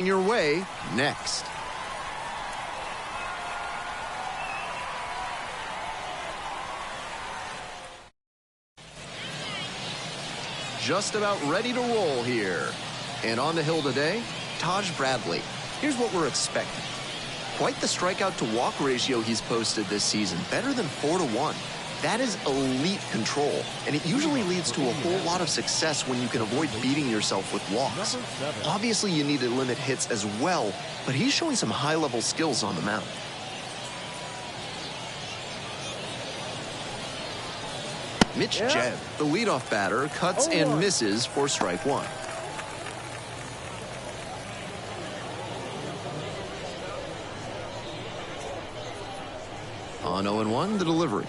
Your way next. Just about ready to roll here. And on the hill today, Taj Bradley. Here's what we're expecting. Quite the strikeout to walk ratio he's posted this season, better than 4-1. That is elite control, and it usually leads to a whole lot of success when you can avoid beating yourself with walks. Obviously, you need to limit hits as well, but he's showing some high-level skills on the mound. Mitch Jebb, the leadoff batter, cuts and misses for strike one. On 0-1, the delivery.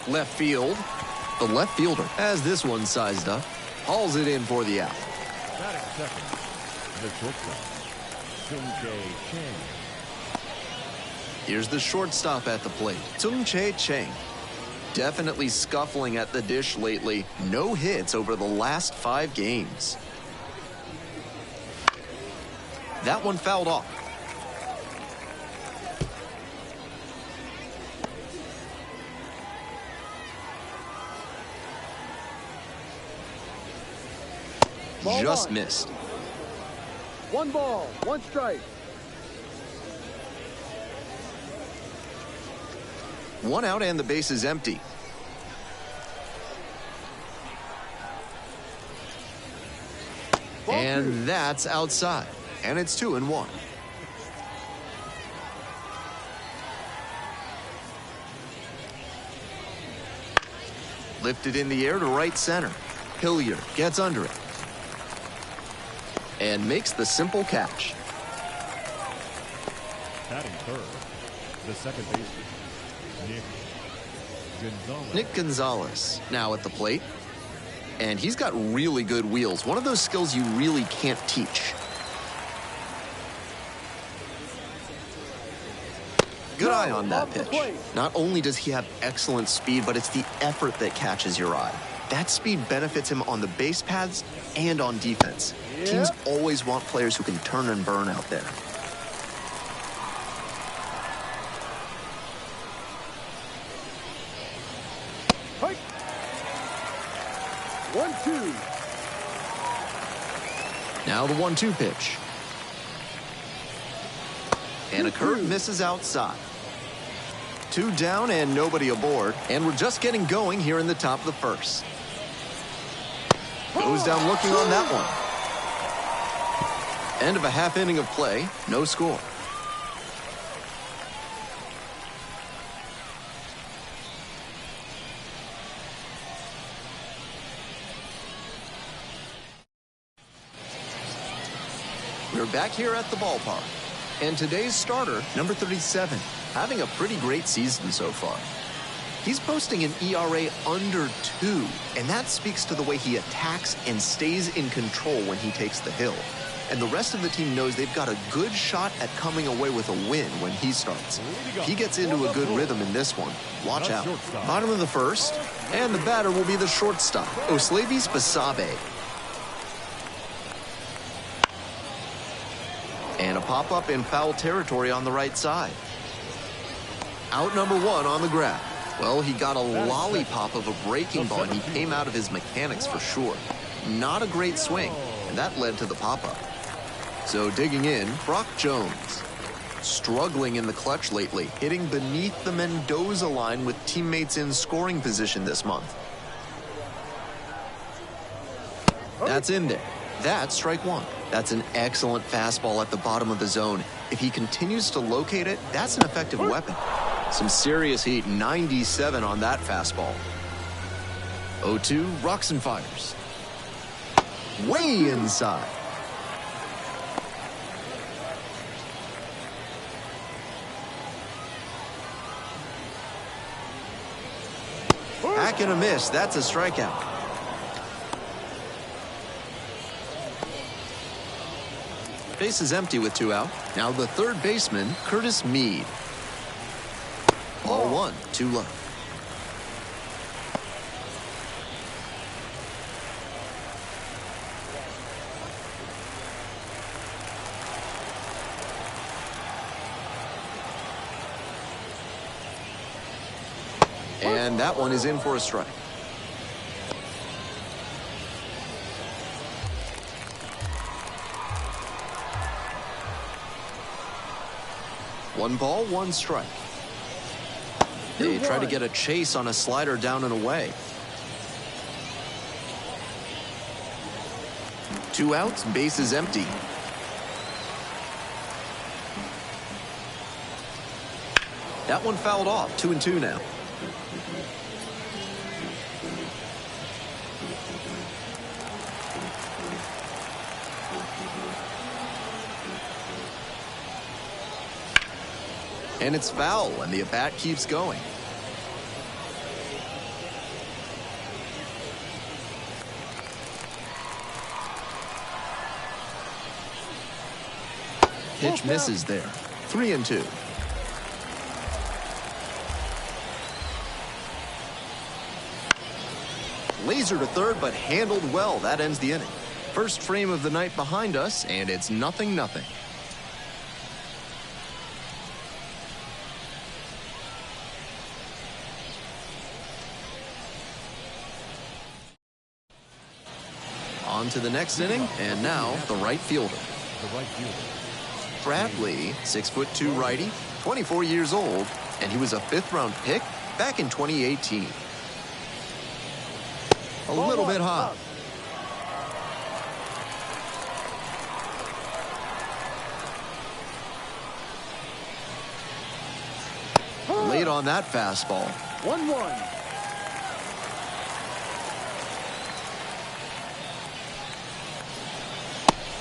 Left field. The left fielder has this one sized up. Hauls it in for the out. Batting second, the shortstop, Sung-Jae Chang. Here's the shortstop at the plate, Sung-Jae Chang. Definitely scuffling at the dish lately. No hits over the last 5 games. That one fouled off. Just missed. 1 ball, 1 strike. 1 out and the base is empty. And that's outside. And it's 2-1. Lifted in the air to right center. Hilliard gets under it. And makes the simple catch. Batting third, the second baseman, Nick Gonzalez now at the plate. And he's got really good wheels. One of those skills you really can't teach. Good eye on that pitch. Not only does he have excellent speed, but it's the effort that catches your eye. That speed benefits him on the base paths and on defense. Teams always want players who can turn and burn out there. Hike. 1-2. Now the 1-2 pitch. And a curve misses outside. 2 down and nobody aboard. And we're just getting going here in the top of the first. Goes down looking on that one. End of a half inning of play, no score. We're back here at the ballpark. And today's starter, number 37, having a pretty great season so far. He's posting an ERA under 2, and that speaks to the way he attacks and stays in control when he takes the hill. And the rest of the team knows they've got a good shot at coming away with a win when he starts. He gets into a good rhythm in this one. Watch out. Bottom of the first, and the batter will be the shortstop, Oslavis Basabe. And a pop-up in foul territory on the right side. Out number 1 on the grab. Well, he got a lollipop of a breaking ball, and he came out of his mechanics for sure. Not a great swing, and that led to the pop-up. So digging in, Brock Jones. Struggling in the clutch lately, hitting beneath the Mendoza line with teammates in scoring position this month. That's in there. That's strike 1. That's an excellent fastball at the bottom of the zone. If he continues to locate it, that's an effective weapon. Some serious heat, 97 on that fastball. 0-2, rocks and fires. Way inside. Hack and a miss, that's a strikeout. Base is empty with 2 out. Now the third baseman, Curtis Mead. Ball 1, 2 left. And that one is in for a strike. One ball, 1 strike. They try to get a chase on a slider down and away. 2 outs, base is empty. That one fouled off, 2-2 now. And it's foul, and the at-bat keeps going. Pitch misses there. 3-2. Laser to third, but handled well. That ends the inning. First frame of the night behind us, and it's 0-0. On to the next inning, and now the right fielder. Bradley, 6'2" righty, 24 years old, and he was a 5th-round pick back in 2018. A little bit hot. Late on that fastball. 1-1.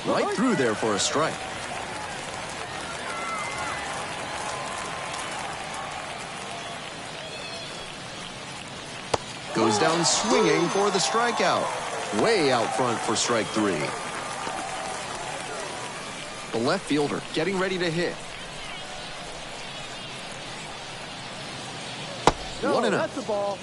Right through there for a strike. Goes down swinging for the strikeout. Way out front for strike 3. The left fielder getting ready to hit. No, 1-0. that's the ball.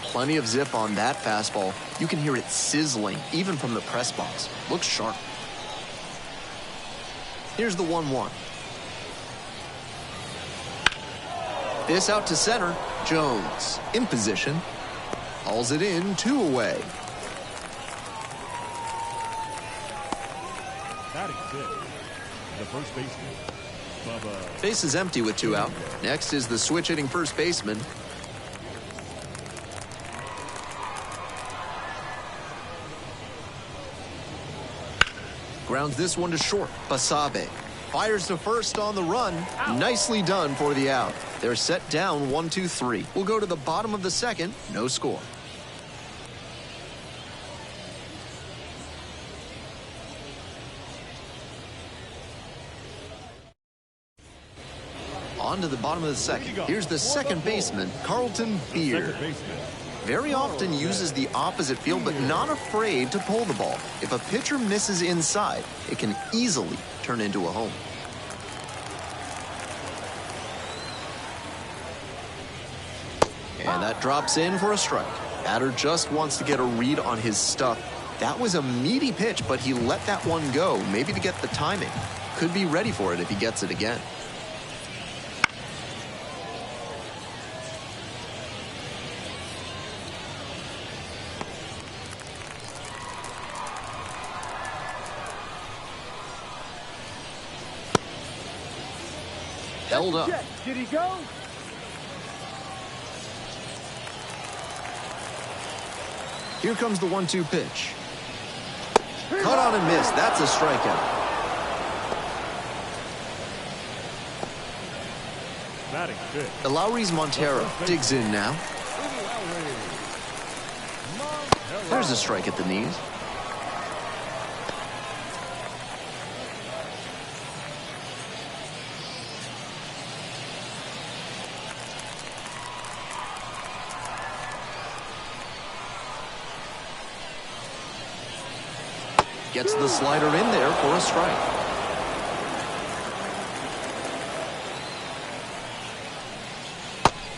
Plenty of zip on that fastball. You can hear it sizzling even from the press box. Looks sharp. Here's the 1-1. This out to center. Jones in position. Hauls it in, 2 away. Batting 6th, the first baseman, Bubba. Base is empty with 2 out. Next is the switch hitting first baseman. Grounds this one to short. Basabe fires to first on the run. Nicely done for the out. They're set down 1-2-3. We'll go to the bottom of the second. No score. On to the bottom of the second. Here's the second baseman, Carlton Beard. Very often uses the opposite field, but not afraid to pull the ball. If a pitcher misses inside, it can easily turn into a home. And that drops in for a strike. Batter just wants to get a read on his stuff. That was a meaty pitch, but he let that one go, maybe to get the timing. Could be ready for it if he gets it again. Held up. Did he go? Here comes the 1-2 pitch. Cut on and missed. That's a strikeout. Batting 5th. Elauris Montero digs in now. There's a strike at the knees. Gets the slider in there for a strike.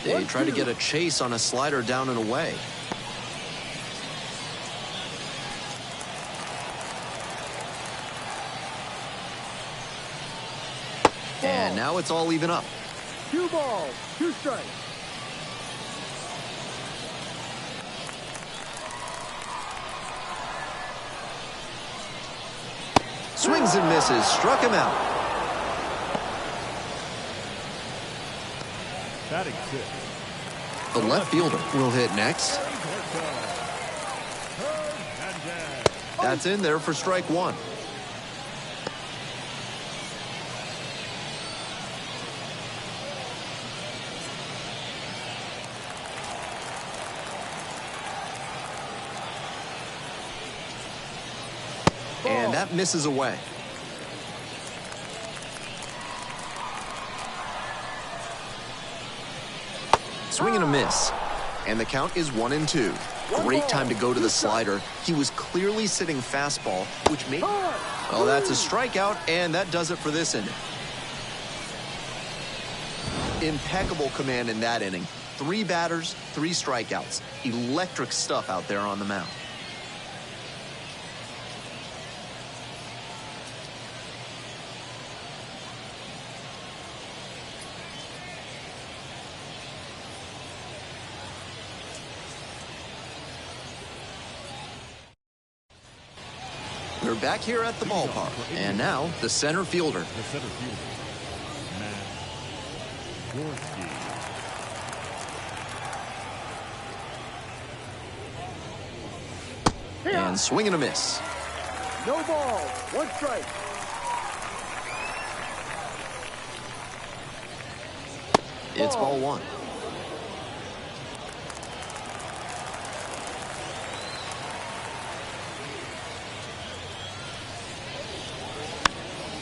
They try to get a chase on a slider down and away. And now it's all even up. 2 balls, 2 strikes. Swings and misses, struck him out. Batting 6. The left fielder will hit next. That's in there for strike 1. And that misses away. Swing and a miss. And the count is 1-2. Great time to go to the slider. He was clearly sitting fastball, which made... Oh, that's a strikeout, and that does it for this inning. Impeccable command in that inning. 3 batters, 3 strikeouts. Electric stuff out there on the mound. We're back here at the ballpark, and now the center fielder. The center fielder, Matt Gorski. And swing and a miss. No ball, 1 strike. It's ball 1.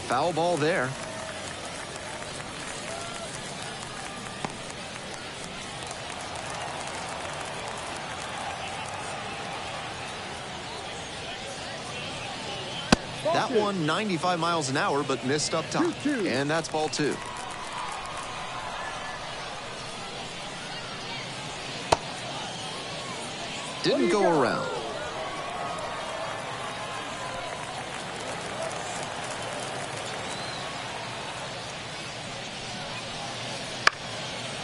Foul ball there. That one 95 miles an hour, but missed up top. And that's ball 2. Didn't go around.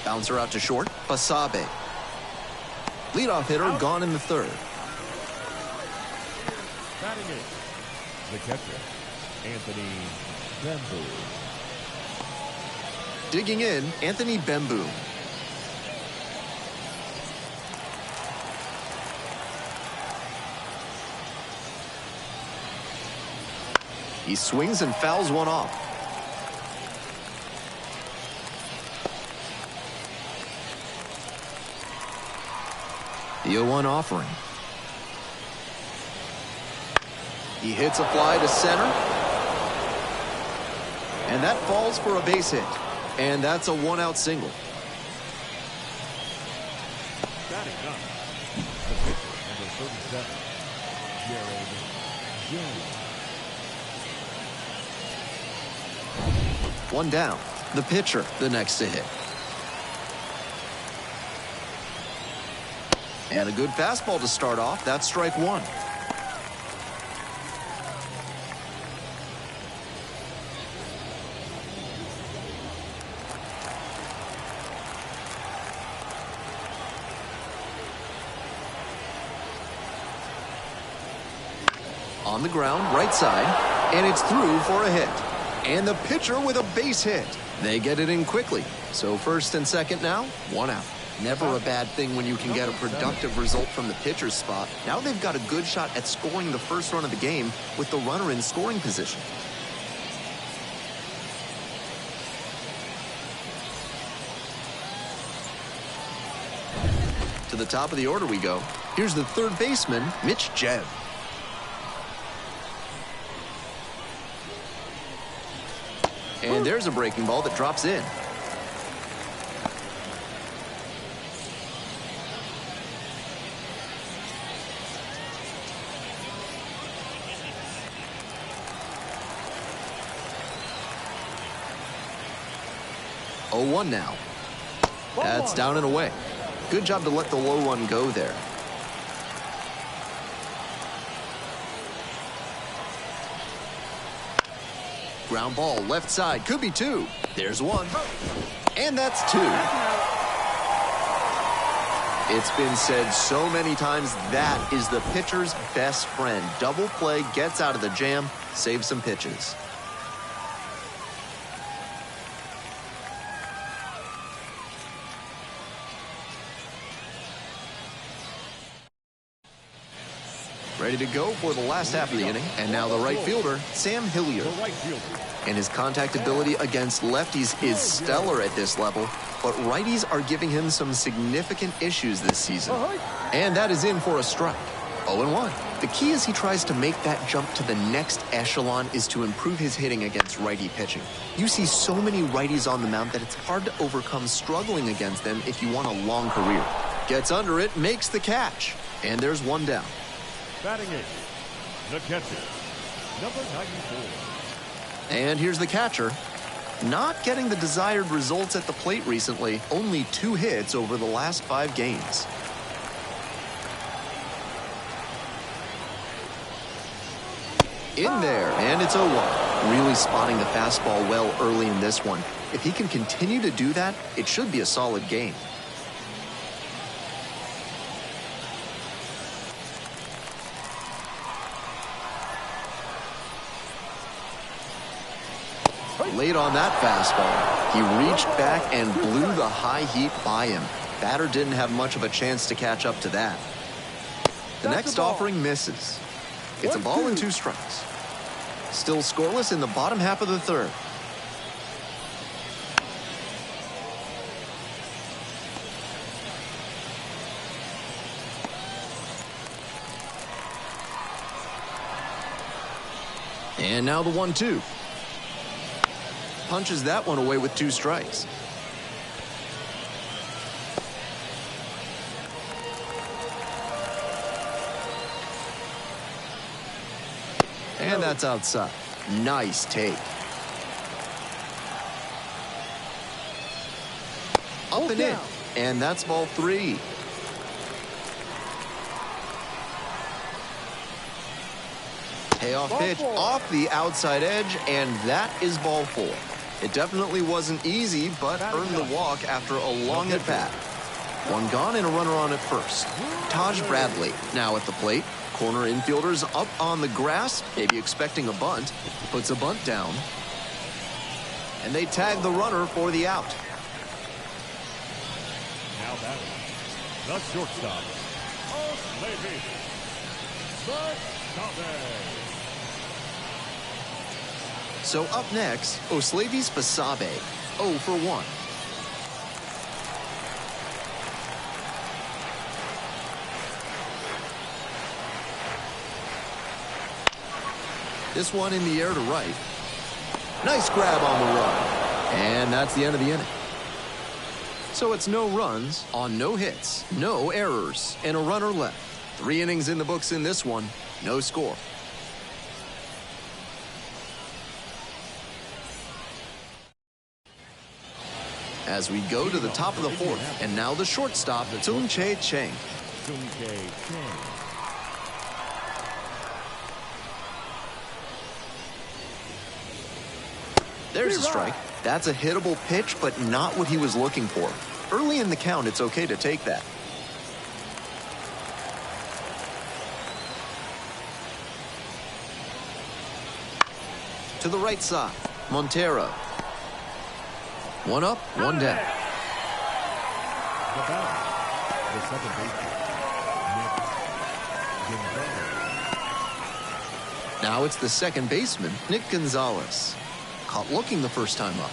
Bouncer out to short. Basabe. Leadoff hitter gone in the 3rd. Batting 8. The catcher, Anthony Bemboom. Digging in, Anthony Bemboom. He swings and fouls one off. The 0-1 offering. He hits a fly to center. And that falls for a base hit. And that's a 1-out single. Batting 9. The pitcher, number 37, Jared Jones. 1 down. The pitcher, the next to hit. And a good fastball to start off. That's strike 1. On the ground, right side, and it's through for a hit. And the pitcher with a base hit. They get it in quickly. So 1st and 2nd now, 1 out. Never a bad thing when you can get a productive result from the pitcher's spot. Now they've got a good shot at scoring the first run of the game with the runner in scoring position. To the top of the order we go. Here's the 3rd baseman, Mitch Jebb. And there's a breaking ball that drops in. 0-1 now. That's down and away. Good job to let the low one go there. Ground ball, left side, could be two. There's one. And that's two. It's been said so many times that is the pitcher's best friend. Double play, gets out of the jam, saves some pitches. Ready to go for the last half of the inning. And now the right fielder, Sam Hilliard. And his contact ability against lefties is stellar at this level, but righties are giving him some significant issues this season. And that is in for a strike. 0-1. The key as he tries to make that jump to the next echelon is to improve his hitting against righty pitching. You see so many righties on the mound that it's hard to overcome struggling against them if you want a long career. Gets under it, makes the catch. And there's one down. Batting eighth, the catcher, number 94. And here's the catcher. Not getting the desired results at the plate recently. Only 2 hits over the last 5 games. In there, and it's 0-1. Really spotting the fastball well early in this one. If he can continue to do that, it should be a solid game. Late on that fastball. He reached back and blew the high heat by him. Batter didn't have much of a chance to catch up to that. The next offering misses. It's a ball and 2 strikes. Still scoreless in the bottom half of the third. And now the 1-2. Punches that one away with 2 strikes. And that's outside. Nice take. Up and in. And that's ball 3. Payoff pitch off the outside edge, and that is ball 4. It definitely wasn't easy, but earned the walk after a long at-bat. 1 gone and a runner on at first. Taj Bradley now at the plate. Corner infielders up on the grass, maybe expecting a bunt. Puts a bunt down. And they tag the runner for the out. Now batting, the shortstop, MLB, So up next, Oslavis Basabe, 0 for 1. This one in the air to right. Nice grab on the run. And that's the end of the inning. So it's no runs on no hits, no errors, and a runner left. 3 innings in the books in this one, no score. As we go to the top of the 4th, and now the shortstop, Tung-Chae Chang. There's a strike. That's a hittable pitch, but not what he was looking for. Early in the count, it's okay to take that. To the right side, Montero. 1 up, 1 down. The second baseman, Now it's the second baseman, Nick Gonzalez. Caught looking the first time up.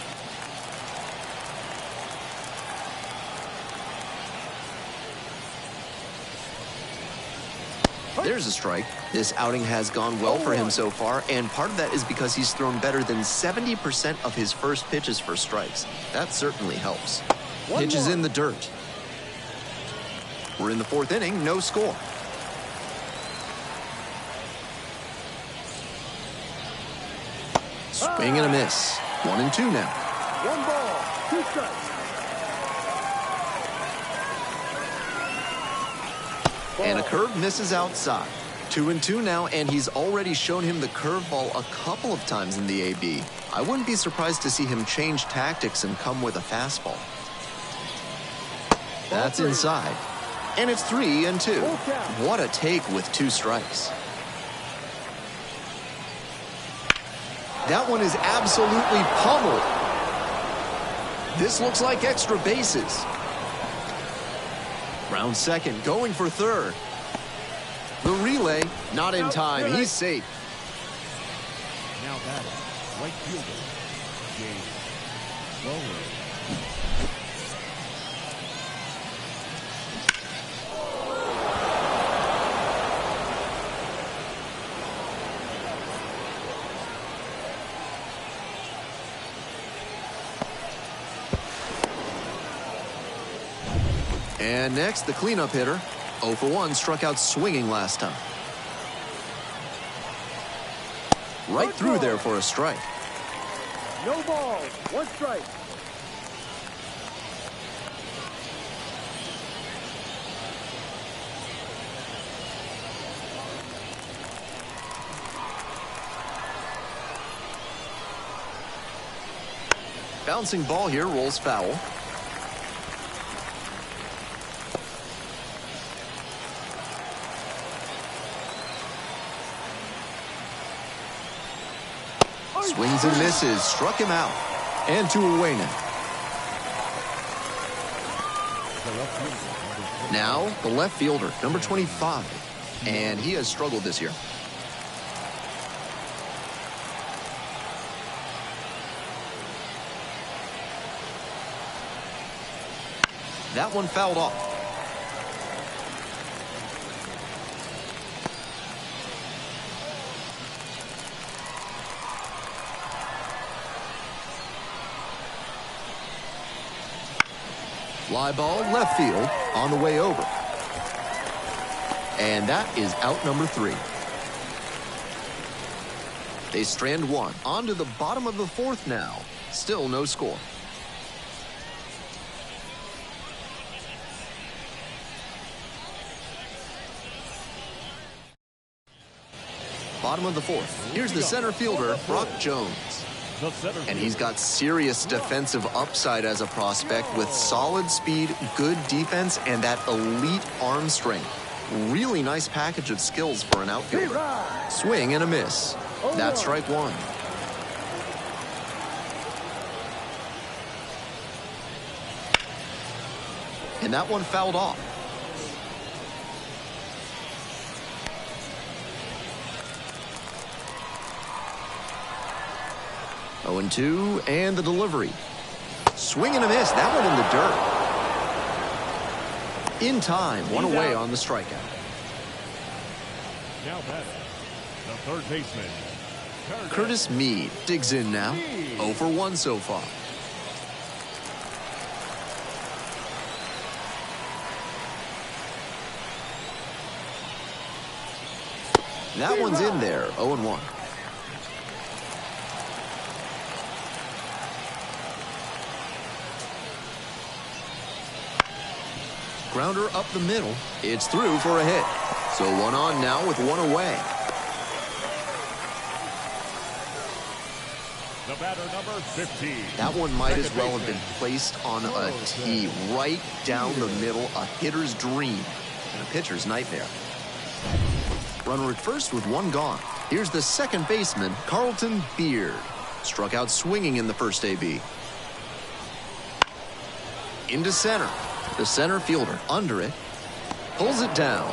There's a strike. This outing has gone well for him so far, and part of that is because he's thrown better than 70% of his first pitches for strikes. That certainly helps. Pitch is in the dirt. We're in the 4th inning, no score. Swing and a miss. 1 and 2 now. 1 ball, 2 strikes. And a curve misses outside. 2-2 now, and he's already shown him the curveball a couple of times in the AB. I wouldn't be surprised to see him change tactics and come with a fastball. That's inside. And it's 3-2. What a take with 2 strikes. That one is absolutely pummeled. This looks like extra bases. Round second, going for third. The relay, not in time. He's safe. Now batting, right fielder, James Lower. And next, the cleanup hitter. 0 for 1, struck out swinging last time. Right through there for a strike. No balls. 1 strike. Bouncing ball here, rolls foul. Swings and misses, struck him out. And 2 away now. Now, the left fielder, number 25. And he has struggled this year. That one fouled off. Fly ball left field on the way over. And that is out number 3. They strand 1. On to the bottom of the 4th now. Still no score. Bottom of the 4th. Here's the center fielder, Brock Jones. And he's got serious defensive upside as a prospect with solid speed, good defense, and that elite arm strength. Really nice package of skills for an outfielder. Swing and a miss. That's strike 1. And that one fouled off. Oh, 0-2, and the delivery. Swing and a miss. That one in the dirt. In time, 1 away on the strikeout. Now batting, the third baseman, Curtis Mead digs in now. 0 for 1 so far. That one's in there, 0-1. Grounder up the middle. It's through for a hit. So 1 on now with 1 away. the batter number 15. That one might as well have been placed on a tee right down the middle, a hitter's dream and a pitcher's nightmare. Runner at first with 1 gone. Here's the second baseman, Carlton Beard. Struck out swinging in the first AB. Into center. The center fielder under it. Pulls it down.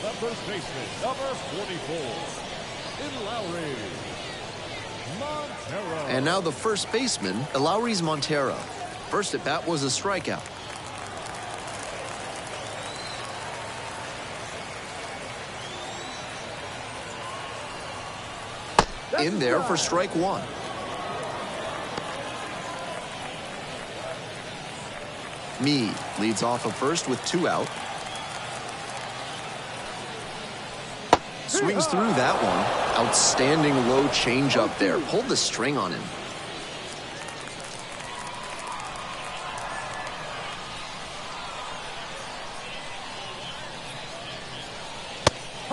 The first baseman, number 44, Lowry Montero. And now the first baseman, Lowry's Montero. First at bat was a strikeout. In there for strike 1. Mead leads off of first with 2 out. Swings through that one. Outstanding low changeup there. Pulled the string on him.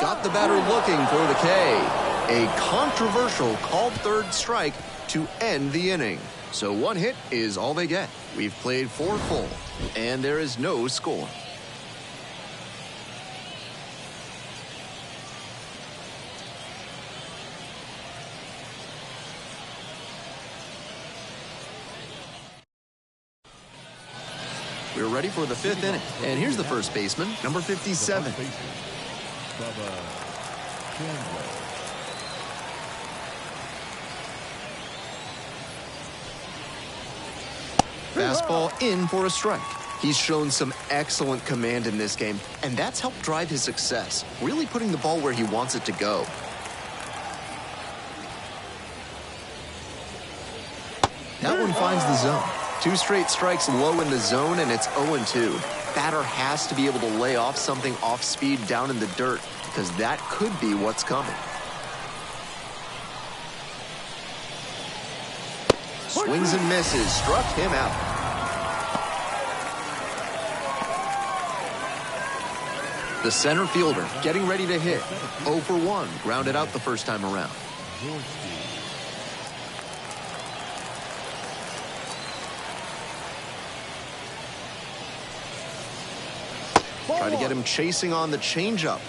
Got the batter looking for the K. A controversial called third strike to end the inning. So one hit is all they get. We've played 4 full, and there is no score. We're ready for the 5th inning. And here's the first baseman, number 57. Fastball in for a strike. He's shown some excellent command in this game, and that's helped drive his success, really putting the ball where he wants it to go. That one finds the zone. 2 straight strikes low in the zone, and it's 0-2. Batter has to be able to lay off something off speed down in the dirt, because that could be what's coming. Swings and misses, struck him out. The center fielder getting ready to hit. 0 for 1, grounded out the first time around. Try to get him chasing on the changeup.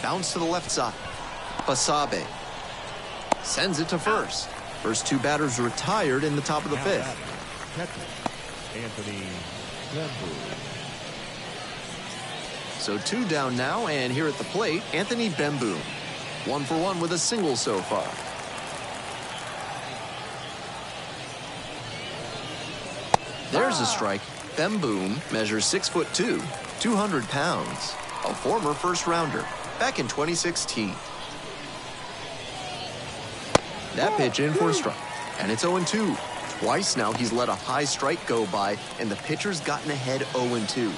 Bounce to the left side. Basabe sends it to first. First 2 batters retired in the top of the 5th. Anthony Bemboom. So 2 down now, and here at the plate, Anthony Bemboom. 1 for 1 with a single so far. There's a strike. Bemboom measures 6'2", 200 pounds. A former first rounder. Back in 2016. That pitch in for a strike. And it's 0-2. Twice now he's let a high strike go by, and the pitcher's gotten ahead 0-2.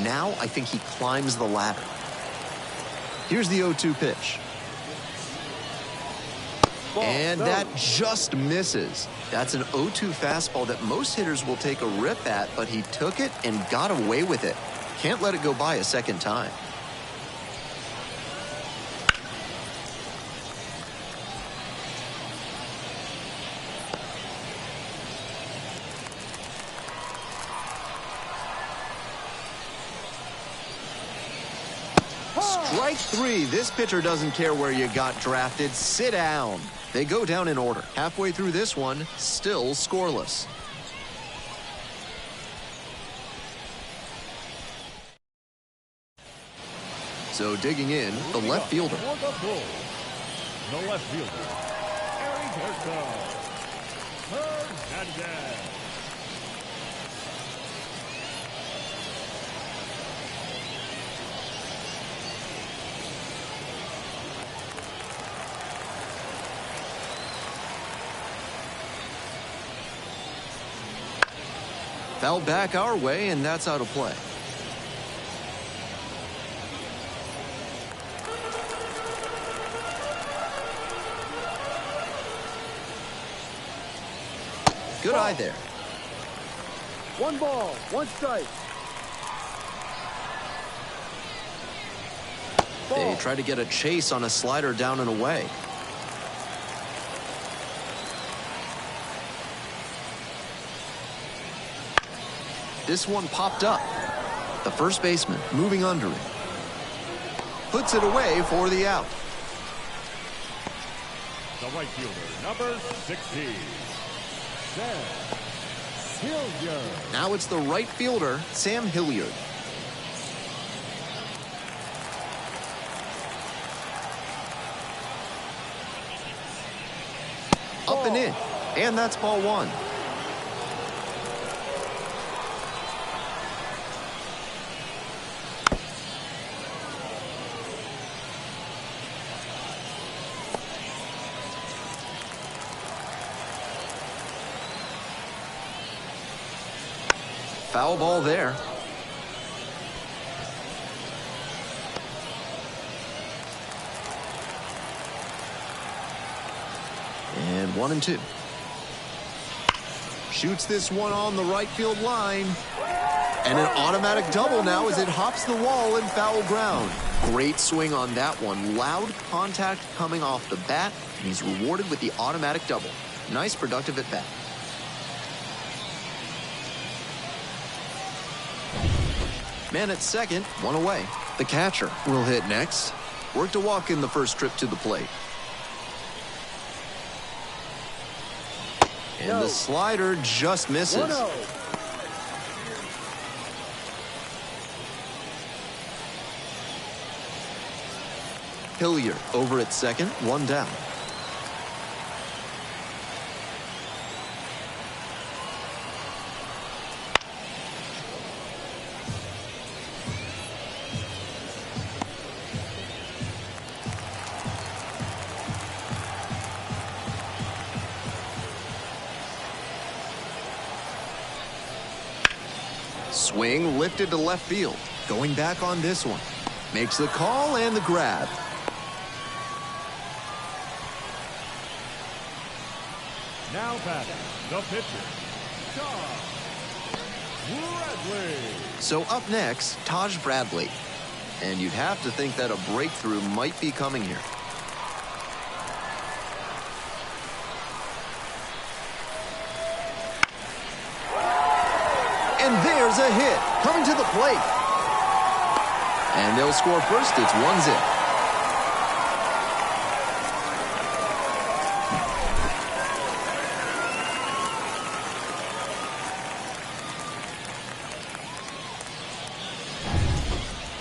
Now I think he climbs the ladder. Here's the 0-2 pitch. And that just misses. That's an 0-2 fastball that most hitters will take a rip at, but he took it and got away with it. Can't let it go by a second time. Strike 3. This pitcher doesn't care where you got drafted. Sit down. They go down in order. Halfway through this one, still scoreless. So digging in, the left fielder. The left fielder, Hernandez. Fouled back our way, and that's out of play. Good eye there. 1 ball, 1 strike. They try to get a chase on a slider down and away. This one popped up. The first baseman moving under it. Puts it away for the out. The right fielder, number 16, Sam Hilliard. Now it's the right fielder, Sam Hilliard. Up and in, and that's ball one. Foul ball there. And 1-2. Shoots this one on the right field line. And an automatic double now as it hops the wall in foul ground. Great swing on that one. Loud contact coming off the bat, and he's rewarded with the automatic double. Nice productive at bat. Man at second, one away. The catcher will hit next. Worked a walk in the first trip to the plate. And the slider just misses. 1-0. Hilliard over at second, one down. Swing lifted to left field. Going back on this one. Makes the call and the grab. Now batting, the pitcher, Taj Bradley. So up next, Taj Bradley. And you'd have to think that a breakthrough might be coming here. And there's a hit coming to the plate. And they'll score first. It's 1-0.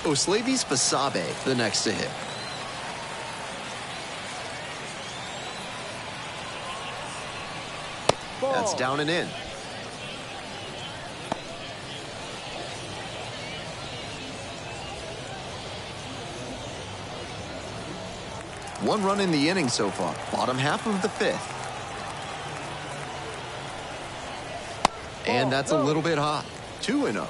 Oslavis Basabe, the next to hit. That's down and in. One run in the inning so far. Bottom half of the fifth. And that's a little bit hot. 2-0.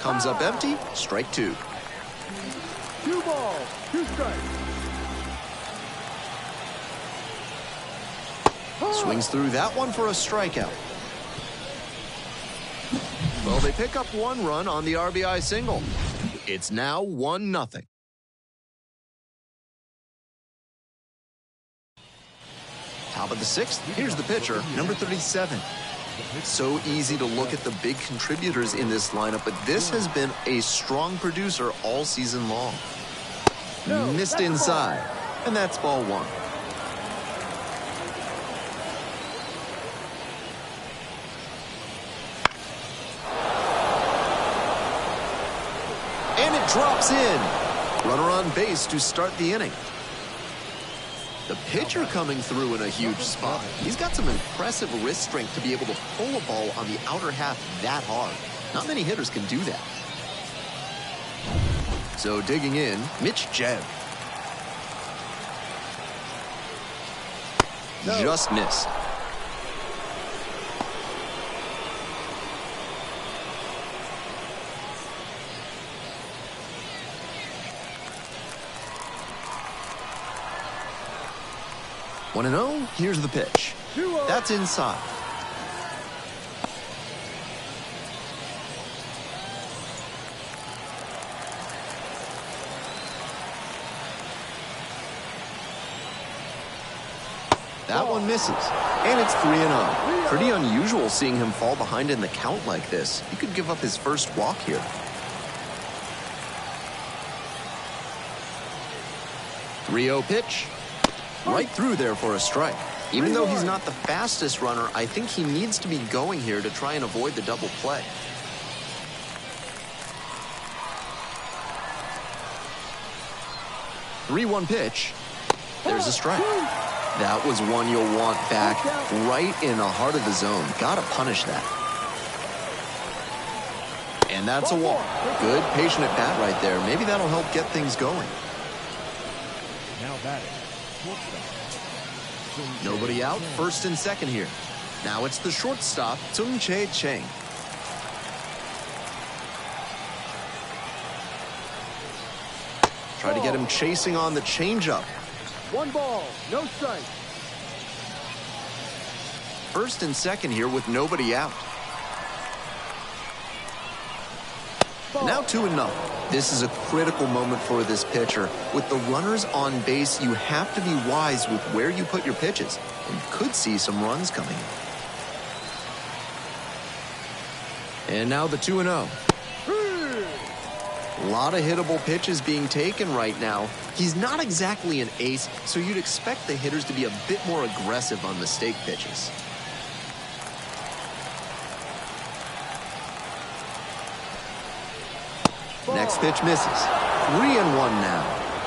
Comes up empty, strike two. 2 balls, 2 strikes. Swings through that one for a strikeout. Well, they pick up one run on the RBI single. It's now 1-0. Top of the sixth, here's the pitcher, number 37. So easy to look at the big contributors in this lineup, but this has been a strong producer all season long. Missed inside, and that's ball one. And it drops in. Runner on base to start the inning. The pitcher coming through in a huge spot. He's got some impressive wrist strength to be able to pull a ball on the outer half that hard. Not many hitters can do that. So digging in, Mitch Jeb. Just missed. One and 0, here's the pitch. That's inside. That one misses. And it's 3-0. Pretty unusual seeing him fall behind in the count like this. He could give up his first walk here. 3-0 pitch. Right through there for a strike. Even though he's not the fastest runner, I think he needs to be going here to try and avoid the double play. Three-one pitch. There's a strike. That was one you'll want back right in the heart of the zone. Gotta punish that. And that's a walk. Good patient at bat right there. Maybe that'll help get things going. Now batting. Shortstop. Nobody out, first and second here. Now it's the shortstop, Tsung-Chae Chang. Try to get him chasing on the changeup. 1 ball, no strike. First and second here with nobody out. Now 2-0. This is a critical moment for this pitcher. With the runners on base, you have to be wise with where you put your pitches and could see some runs coming. And now the 2-0. A lot of hittable pitches being taken right now. He's not exactly an ace, so you'd expect the hitters to be a bit more aggressive on mistake pitches. Next pitch misses. 3-1 now.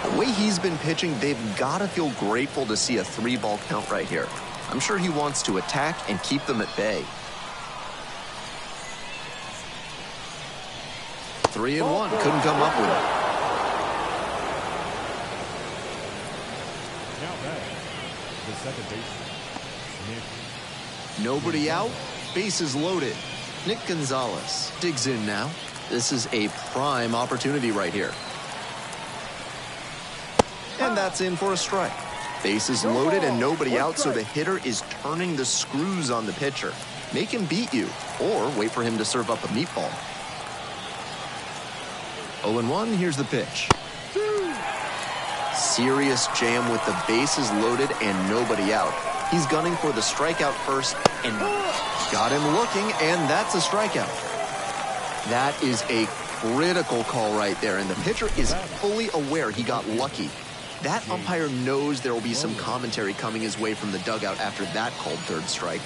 The way he's been pitching, they've got to feel grateful to see a 3-ball count right here. I'm sure he wants to attack and keep them at bay. 3-1. Couldn't come up with it. Now batting. The second baseman. Nick. Nobody out. Bases loaded. Nick Gonzalez digs in now. This is a prime opportunity right here. And that's in for a strike. Bases loaded and nobody out, so the hitter is turning the screws on the pitcher. Make him beat you, or wait for him to serve up a meatball. 0-1, here's the pitch. Serious jam with the bases loaded and nobody out. He's gunning for the strikeout first and got him looking, and that's a strikeout. That is a critical call right there, and the pitcher is fully aware he got lucky. That umpire knows there will be some commentary coming his way from the dugout after that called third strike.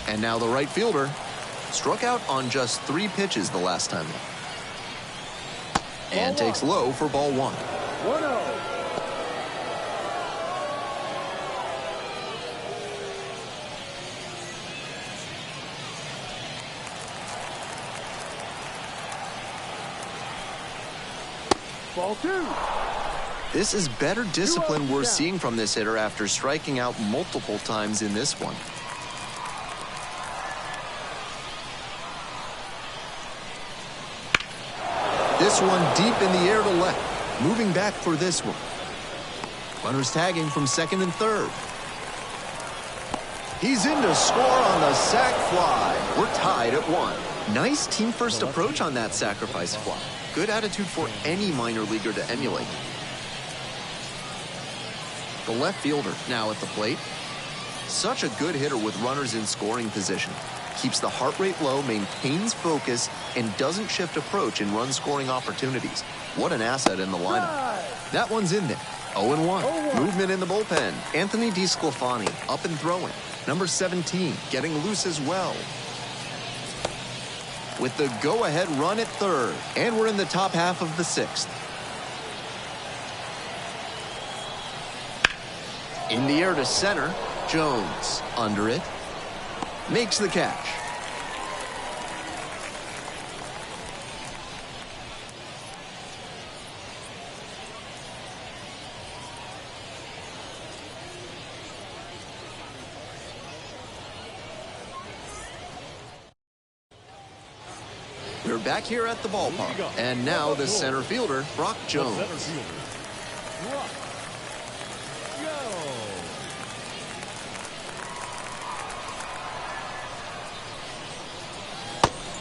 And now the right fielder struck out on just 3 pitches the last time up. And takes low for ball 1. 1-0. Ball 2. This is better discipline we're seeing from this hitter after striking out multiple times in this one. This one deep in the air to left. Moving back for this one. Runners tagging from second and third. He's in to score on the sac fly. We're tied at 1. Nice team first approach on that sacrifice fly. Good attitude for any minor leaguer to emulate. The left fielder now at the plate. Such a good hitter with runners in scoring position. Keeps the heart rate low, maintains focus, and doesn't shift approach in run-scoring opportunities. What an asset in the lineup. That one's in there. 0-1. Movement in the bullpen. Anthony DeSclafani up and throwing. Number 17 getting loose as well. With the go-ahead run at third. And we're in the top half of the 6th. In the air to center. Jones under it. Makes the catch. We're back here at the ballpark. And now the center fielder, Brock Jones. The center fielder, Brock Jones.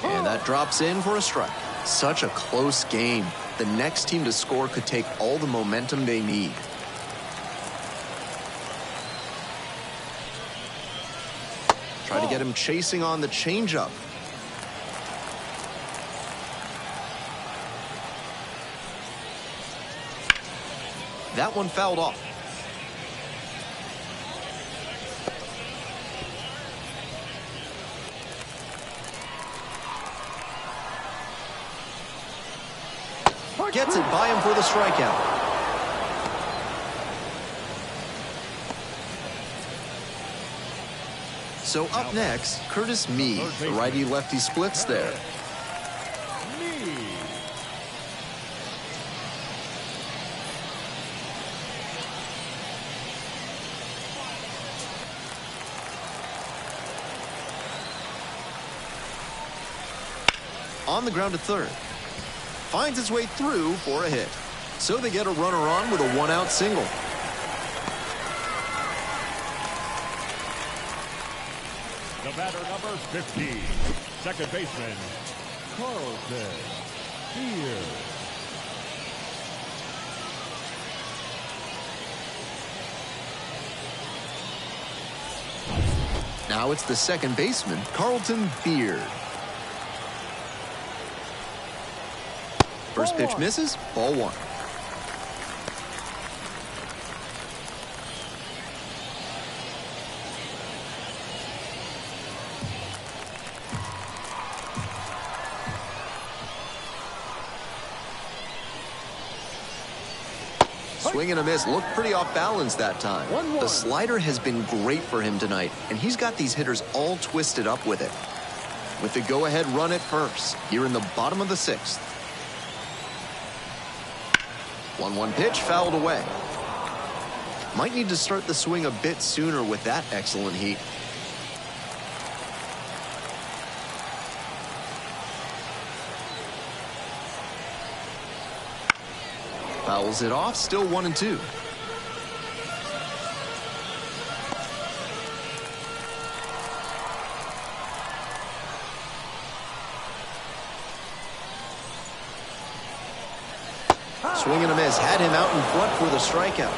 And that drops in for a strike. Such a close game. The next team to score could take all the momentum they need. Try to get him chasing on the changeup. That one fouled off. Gets it by him for the strikeout. So up next, Curtis Mead, the righty-lefty splits there. On the ground to third. Finds his way through for a hit. So they get a runner on with a one-out single. The batter, number 15, second baseman, Carlton Beer. Now it's the second baseman, Carlton Beard. First pitch misses, ball one. Swing and a miss. Looked pretty off balance that time. The slider has been great for him tonight, and he's got these hitters all twisted up with it. With the go-ahead run at first, here in the bottom of the sixth. 1-1 pitch fouled away. Might need to start the swing a bit sooner with that excellent heat. Fouls it off, still 1-2. Swing and a miss, had him out in front for the strikeout.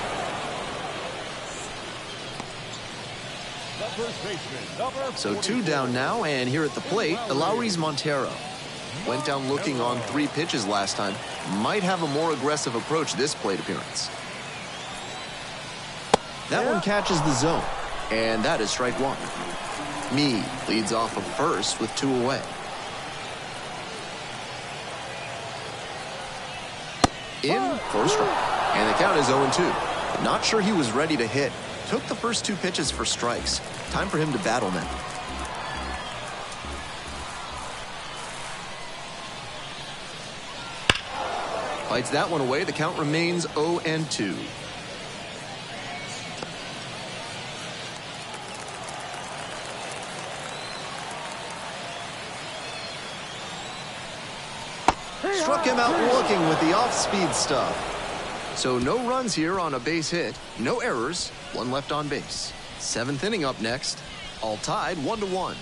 So two down now, and here at the plate, Eleuris Montero. Went down looking on 3 pitches last time. Might have a more aggressive approach this plate appearance. That one catches the zone, and that is strike one. Mead leads off of first with 2 away. In for a strike, and the count is 0-2. Not sure he was ready to hit. Took the first 2 pitches for strikes. Time for him to battle now. Fights that one away. The count remains 0-2. Struck him out looking with the off-speed stuff. So no runs here on a base hit. No errors. 1 left on base. 7th inning up next. All tied 1-1.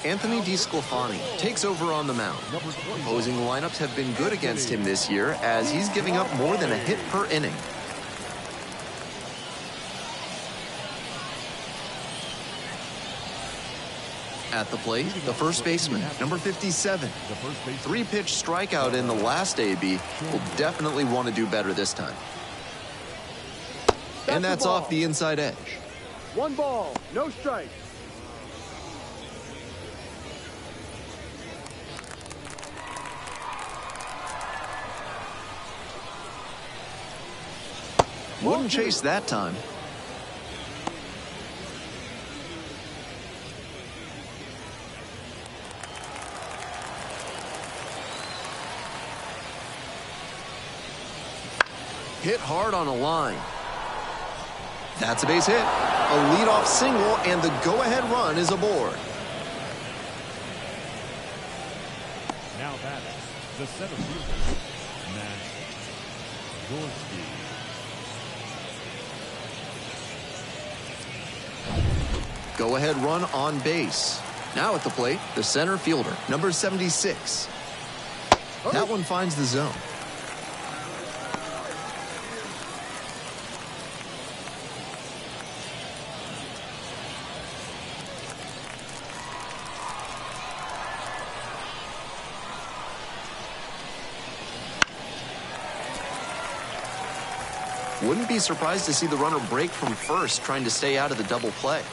Anthony DeSclafani takes over on the mound. Opposing lineups have been good against him this year, as he's giving up more than a hit per inning. At the plate, the first baseman, number 57. 3-pitch strikeout in the last AB. Will definitely want to do better this time. And that's off the inside edge. 1 ball, no strikes. Wouldn't chase that time. Hit hard on a line. That's a base hit. A leadoff single, and the go-ahead run is aboard. Now batting, The center fielder, Matt Gorski. Go-ahead run on base. Now at the plate, the center fielder, number 76. That one finds the zone. Wouldn't be surprised to see the runner break from first, trying to stay out of the double play.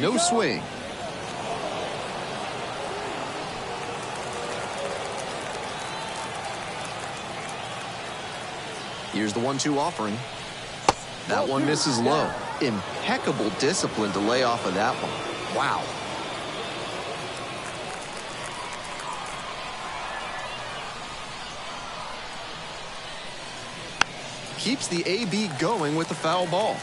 No swing. Here's the 1-2 offering. That one misses low. Impeccable discipline to lay off of that one. Wow. Keeps the AB going with the foul ball.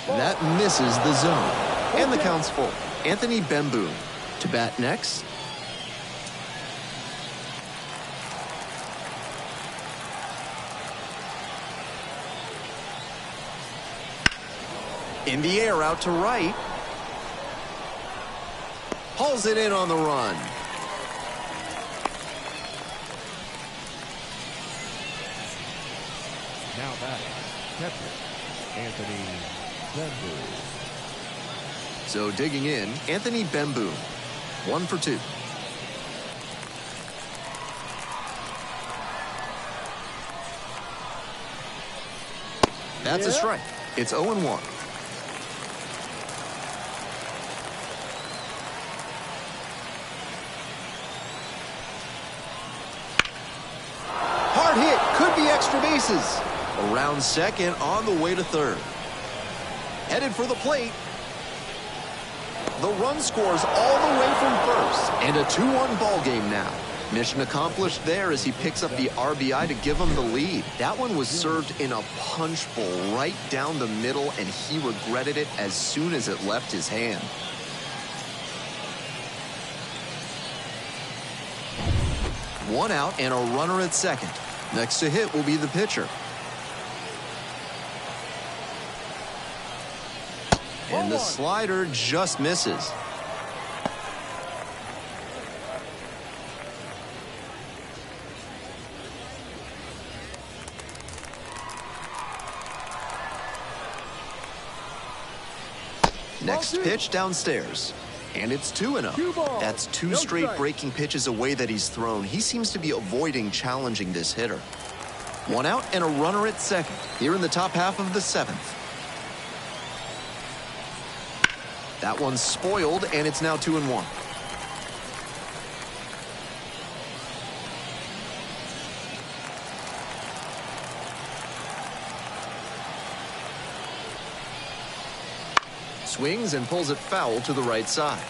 That misses the zone. And the count's full. Anthony Bemboom to bat next. In the air out to right. Hauls it in on the run. Now batting, catcher, Anthony Bemboom. So digging in, Anthony Bemboom. 1 for 2. That's a strike. It's 0-1. Hard hit. Could be extra bases. Around second, on the way to third. Headed for the plate. The run scores all the way from first. And a 2-1 ball game now. Mission accomplished there as he picks up the RBI to give him the lead. That one was served in a punch bowl right down the middle, and he regretted it as soon as it left his hand. One out and a runner at second. Next to hit will be the pitcher. And the slider just misses. Next pitch downstairs. And it's 2-0. That's two straight breaking pitches away that he's thrown. He seems to be avoiding challenging this hitter. One out and a runner at second here in the top half of the 7th. That one's spoiled, and it's now 2-1. Swings and pulls it foul to the right side.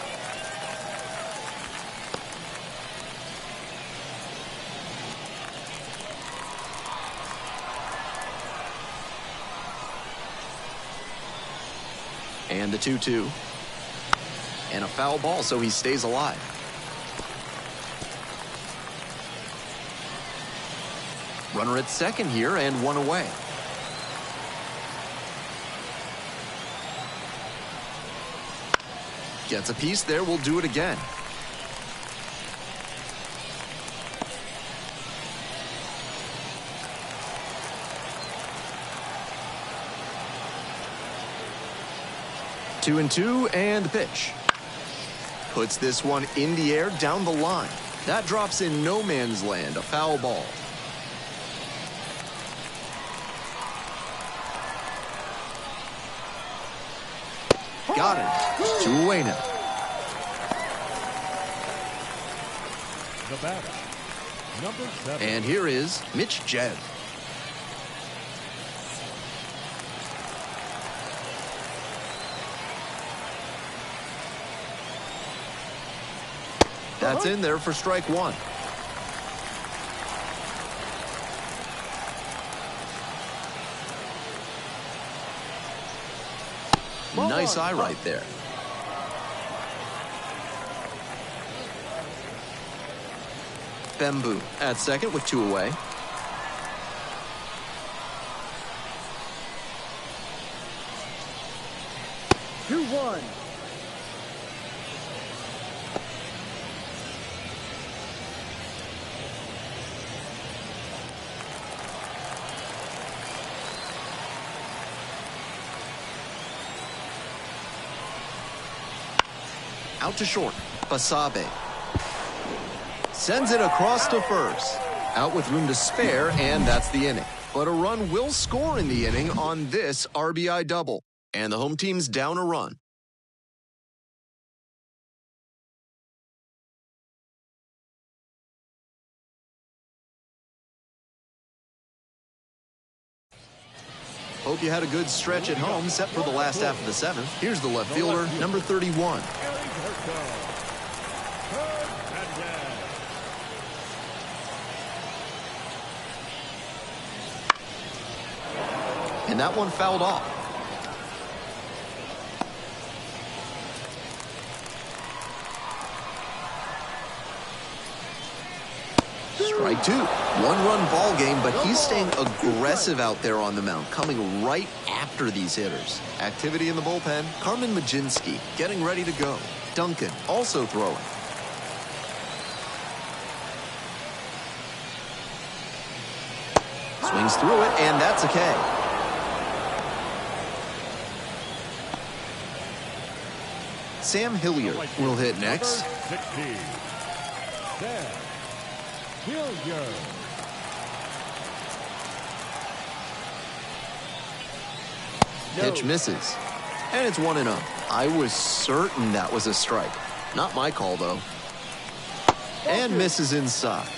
And the 2-2. And a foul ball, so he stays alive. Runner at second here, and one away. Gets a piece there, we'll do it again. Two and two, and the pitch. Puts this one in the air down the line. That drops in no man's land, a foul ball. Got it. 2 away now. The batter, number 7. And here is Mitch Jebb. That's in there for strike one. Nice eye right there. Bamboo at second with two away. Two, one. Out to short. Basabe sends it across to first. Out with room to spare, and that's the inning. But a run will score in the inning on this RBI double. And the home team's down a run. Hope you had a good stretch at home, set for the last half of the seventh. Here's the left fielder, number 31. And that one fouled off. Strike two. One-run ball game, but he's staying aggressive out there on the mound, coming right after these hitters. Activity in the bullpen. Carmen Majinski getting ready to go. Duncan also throwing. Swings through it, and that's a K. Sam Hilliard will hit next. Pitch misses. And it's 1-0. I was certain that was a strike. Not my call, though. And misses inside.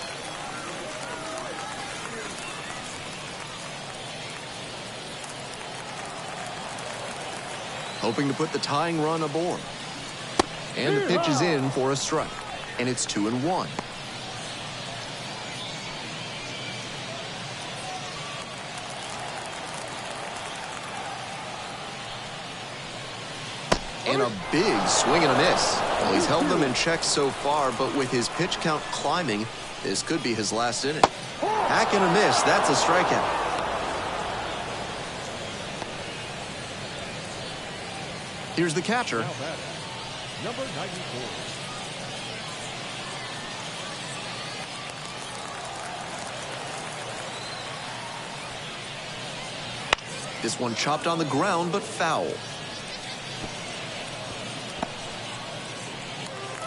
Hoping to put the tying run aboard. And the pitch is in for a strike. And it's 2-1. And a big swing and a miss. Well, he's held them in check so far, but with his pitch count climbing, this could be his last inning. Hack and a miss. That's a strikeout. Here's the catcher. Number 94. This one chopped on the ground, but foul.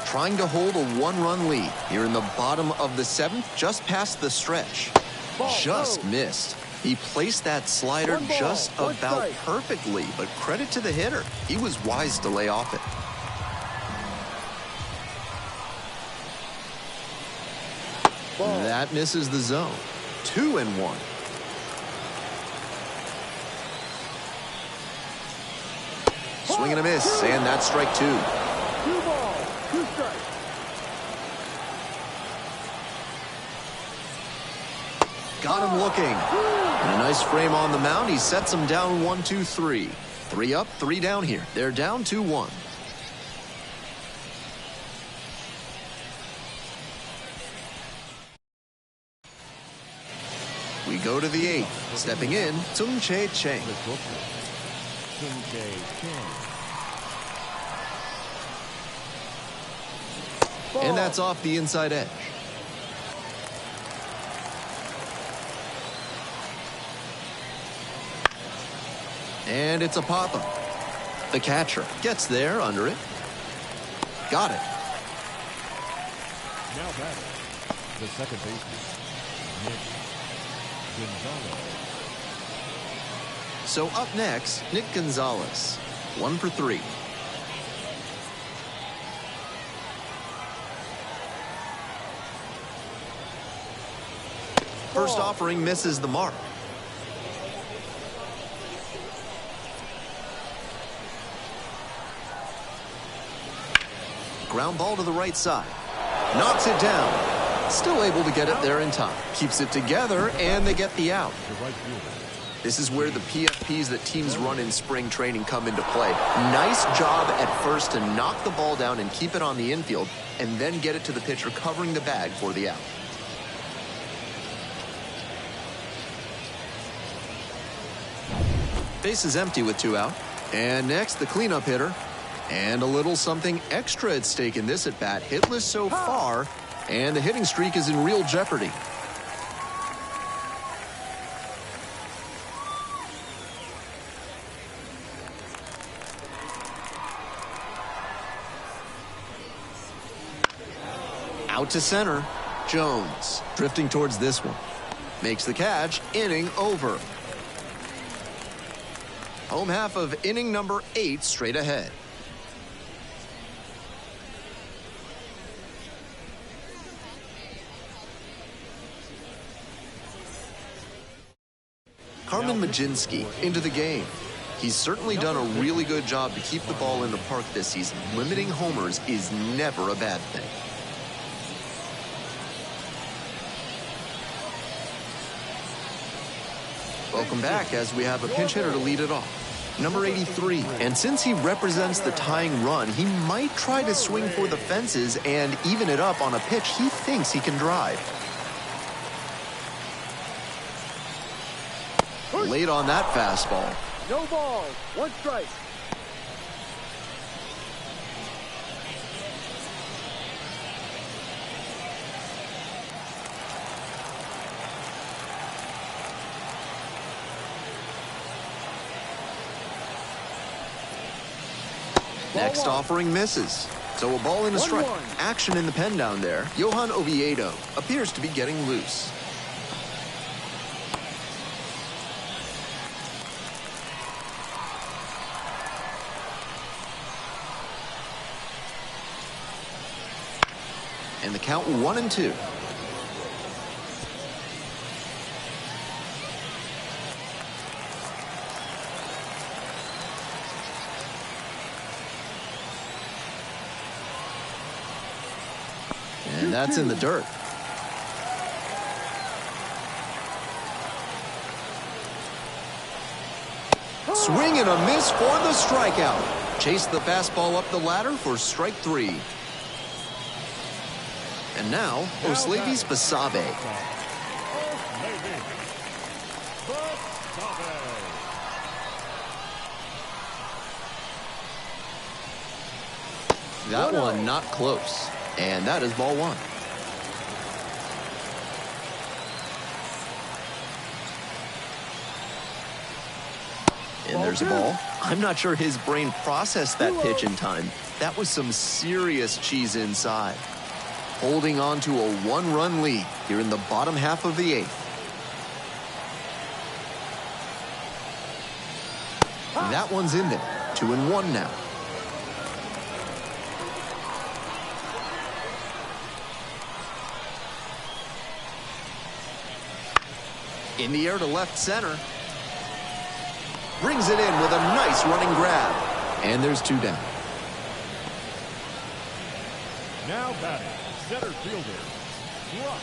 Trying to hold a one-run lead here in the bottom of the seventh, just past the stretch. Just missed. He placed that slider just about perfectly, but credit to the hitter. He was wise to lay off it. That misses the zone. 2-1. Swing and a miss, and that's strike two. 2 balls, 2 strikes. Got him looking. And a nice frame on the mound. He sets him down 1-2-3. 3 up, 3 down here. They're down 2-1. We go to the 8th. Stepping in, Tsung-Che Cheng. And that's off the inside edge. And it's a pop-up. The catcher gets there under it. Got it. Now batting, the second baseman, Nick Gonzalez. So up next, Nick Gonzalez. 1 for 3. First offering misses the mark. Ground ball to the right side. Knocks it down. Still able to get it there in time. Keeps it together, and they get the out. The right fielder. This is where the PFPs that teams run in spring training come into play. Nice job at first to knock the ball down and keep it on the infield, and then get it to the pitcher covering the bag for the out. Base is empty with 2 out. And next, the cleanup hitter. And a little something extra at stake in this at-bat. Hitless so far, and the hitting streak is in real jeopardy. Out to center. Jones drifting towards this one. Makes the catch. Inning over. Home half of inning number 8 straight ahead. Carmen Majinski into the game. He's certainly done a really good job to keep the ball in the park this season. Limiting homers is never a bad thing. Welcome back as we have a pinch hitter to lead it off. Number 83. And since he represents the tying run, he might try to swing for the fences and even it up on a pitch he thinks he can drive. Late on that fastball. No ball. 1 strike. Next offering misses. So a ball and a strike. 1-1. Action in the pen down there. Johan Oviedo appears to be getting loose. And the count 1-2. And that's in the dirt. Swing and a miss for the strikeout. Chase the fastball up the ladder for strike 3. And now, Oslevis Basabe. That one not close. And that is ball 1. And there's a ball. I'm not sure his brain processed that pitch in time. That was some serious cheese inside. Holding on to a 1-run lead here in the bottom half of the 8th. That one's in there. 2-1 now. In the air to left center. Brings it in with a nice running grab. And there's 2 down. Now batting, center fielder, Brock.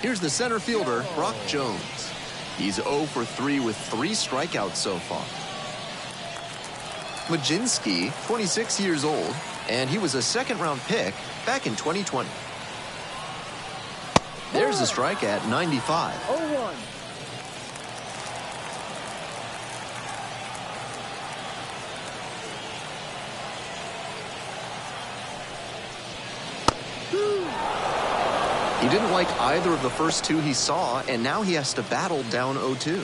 Here's the center fielder, Brock Jones. He's 0 for 3 with 3 strikeouts so far. Majinski, 26 years old, and he was a second-round pick back in 2020. There's a strike at 95. 0-1. He didn't like either of the first 2 he saw, and now he has to battle down 0-2.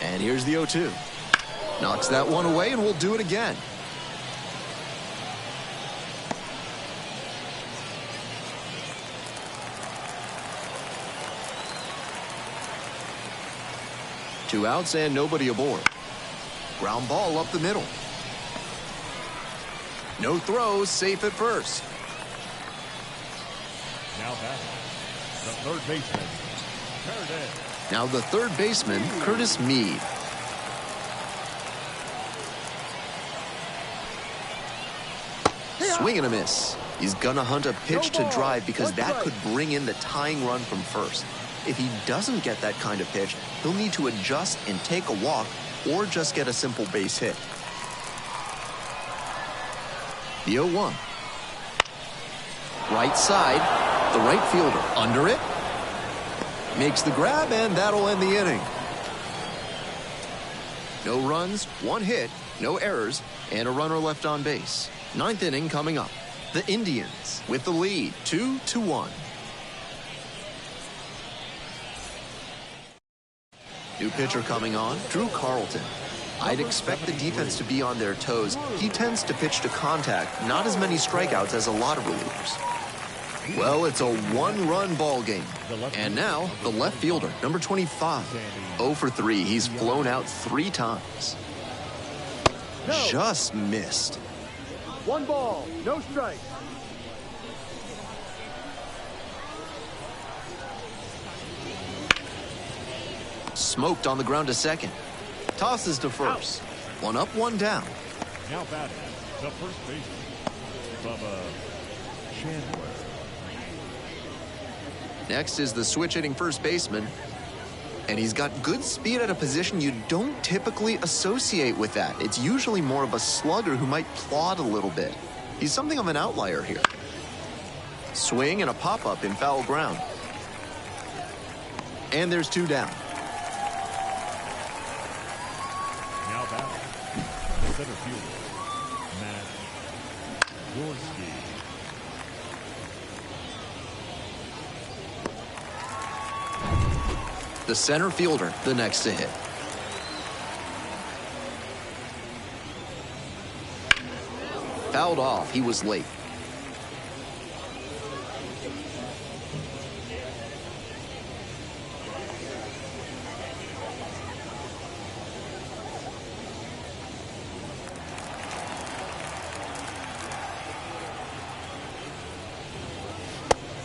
And here's the 0-2. Knocks that one away, and we'll do it again. Two outs and nobody aboard. Ground ball up the middle. No throws, safe at first. Now batting, the third baseman, Curtis. Now the third baseman, Curtis Mead. Swing and a miss. He's gonna hunt a pitch to drive because that could bring in the tying run from first. If he doesn't get that kind of pitch, he'll need to adjust and take a walk or just get a simple base hit. The 0-1. Right side, the right fielder under it. Makes the grab, and that'll end the inning. No runs, 1 hit, no errors, and a runner left on base. 9th inning coming up. The Indians with the lead, 2-1. New pitcher coming on, Drew Carlton. I'd expect the defense to be on their toes. He tends to pitch to contact, not as many strikeouts as a lot of relievers. Well, it's a 1-run ball game. And now, the left fielder, number 25. 0 for 3. He's flown out 3 times. Just missed. 1 ball, no strike. Smoked on the ground to second. Tosses to first. 1 up, 1 down. Now batting, the first baseman, Bubba Chandler. Next is the switch-hitting first baseman. And he's got good speed at a position you don't typically associate with that. It's usually more of a slugger who might plod a little bit. He's something of an outlier here. Swing and a pop-up in foul ground. And there's 2 down. Now batting, the center fielder, Matt Gorski. The center fielder, the next to hit. Fouled off. He was late.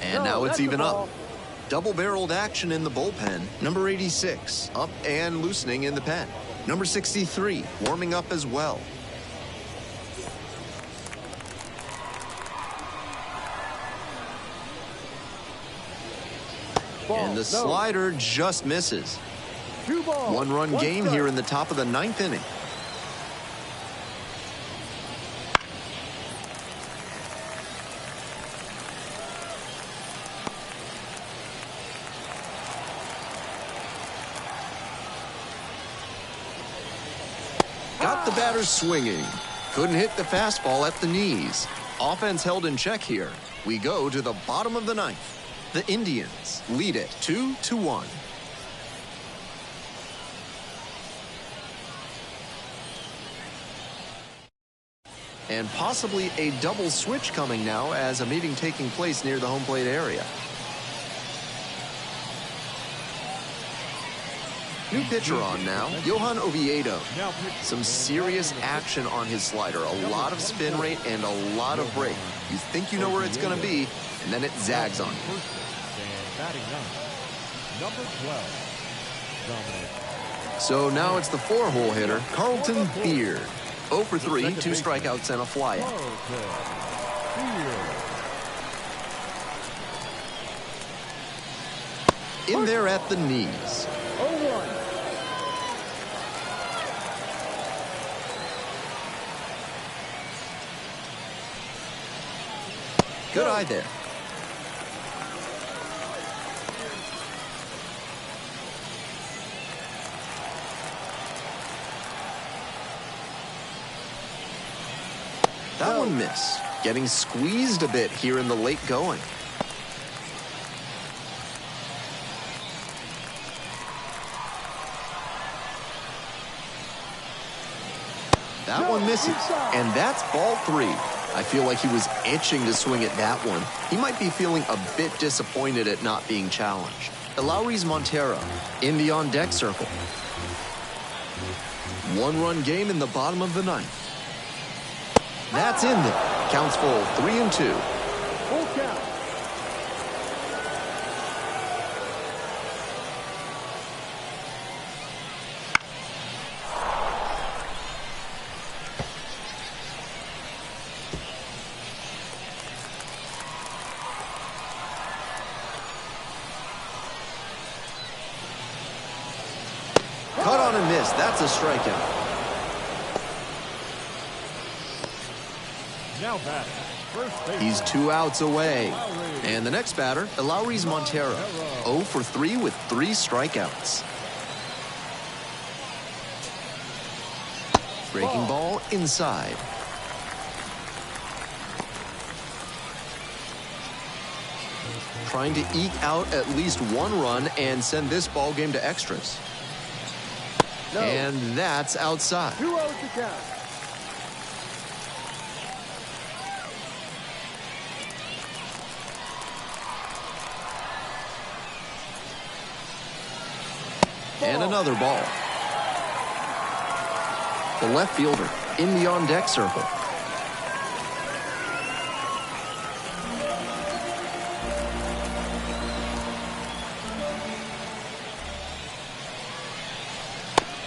And now it's even up. Double-barreled action in the bullpen. Number 86, up and loosening in the pen. Number 63, warming up as well. And the slider just misses. 2 balls, 1-run game here in the top of the 9th inning. Got the batter swinging. Couldn't hit the fastball at the knees. Offense held in check here. We go to the bottom of the 9th. The Indians lead it 2-1. And possibly a double switch coming now as a meeting taking place near the home plate area. New pitcher on now, Johan Oviedo. Some serious action on his slider. A lot of spin rate and a lot of break. You think you know where it's going to be, and then it zags on you. Number 12, So now it's the 4-hole hitter, Carlton Beard. 0 for 3, 2 strikeouts and a flyout. In there at the knees. 0-1. Good eye there. That one missed. Getting squeezed a bit here in the late going. That one misses. And that's ball 3. I feel like he was itching to swing at that one. He might be feeling a bit disappointed at not being challenged. Elauris Montero in the on-deck circle. 1-run game in the bottom of the 9th. That's in there. Counts full 3-2. Full count. this. That's a strikeout. Now back. First base. He's 2 outs away. And the next batter, Elauris Montero. 0 for 3 with 3 strikeouts. Breaking ball inside. Trying to eke out at least 1 run and send this ball game to extras. No. And that's outside. 2 outs to count. And another ball. The left fielder in the on-deck circle.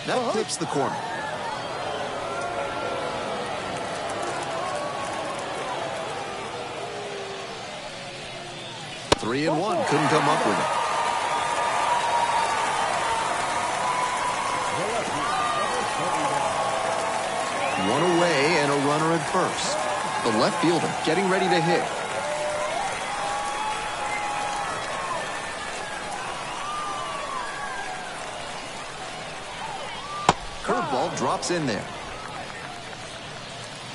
That clips the corner. Three and one, couldn't come up with it. One away and a runner at first. The left fielder getting ready to hit. Curveball drops in there.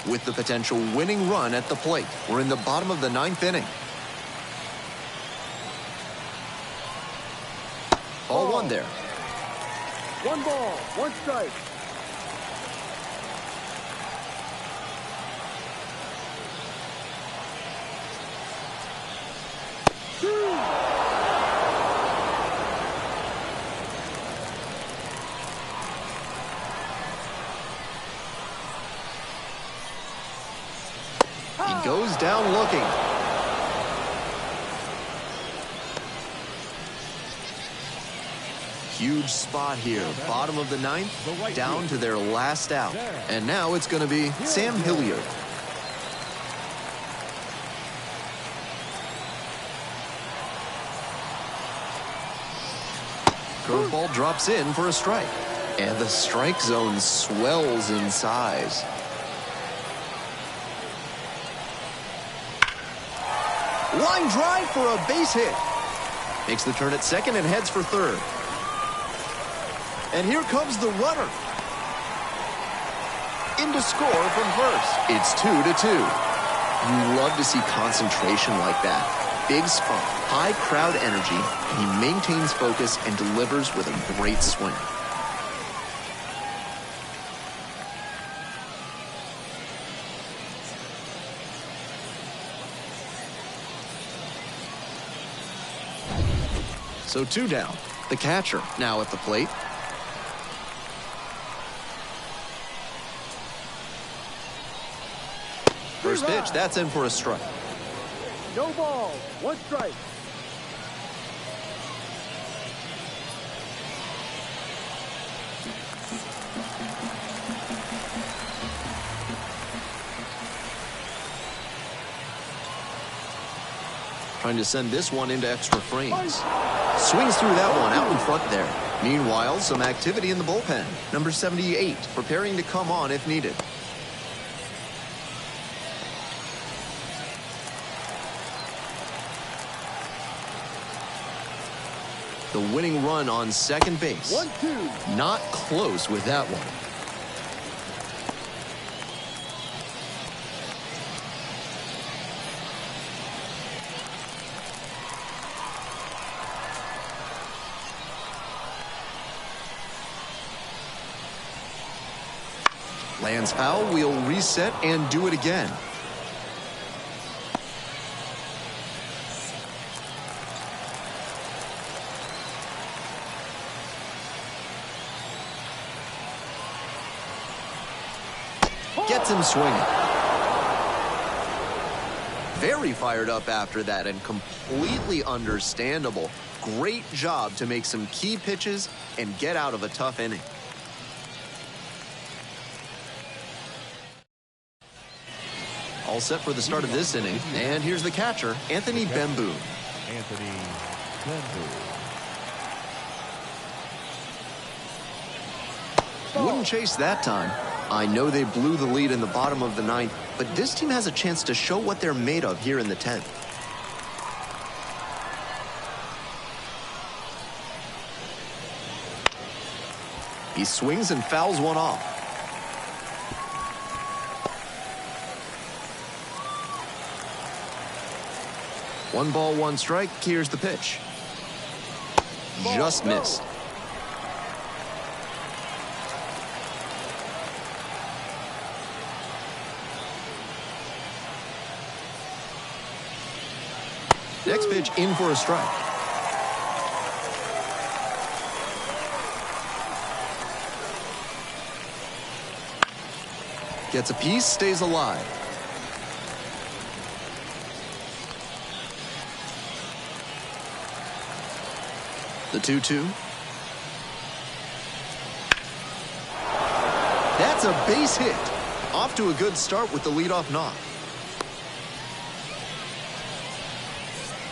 With the potential winning run at the plate, we're in the bottom of the 9th inning. Ball 1 there. 1 ball, 1 strike. He goes down looking. Huge spot here. Bottom of the 9th, down to their last out. And now it's going to be Sam Hilliard. Curveball drops in for a strike. And the strike zone swells in size. Line drive for a base hit. Makes the turn at second and heads for third. And here comes the runner. In to score from first. It's 2-2. You love to see concentration like that. Big spot, high crowd energy, and he maintains focus and delivers with a great swing. So 2 down. The catcher now at the plate. First pitch, that's in for a strike. No ball, 1 strike. Trying to send this one into extra frames. Swings through that one out in front there. Meanwhile, some activity in the bullpen. Number 78, preparing to come on if needed. The winning run on second base. 1-2. Not close with that one. Lands foul, we'll reset and do it again. Gets him swinging. Very fired up after that and completely understandable. Great job to make some key pitches and get out of a tough inning. All set for the start of this inning. And here's the catcher, Anthony Bemboon. Anthony Bemboon. Wouldn't chase that time. I know they blew the lead in the bottom of the ninth, but this team has a chance to show what they're made of here in the 10th. He swings and fouls one off. One ball, one strike. Here's the pitch. Just missed. Next pitch in for a strike. Gets a piece, stays alive. The 2-2. That's a base hit. Off to a good start with the leadoff knock.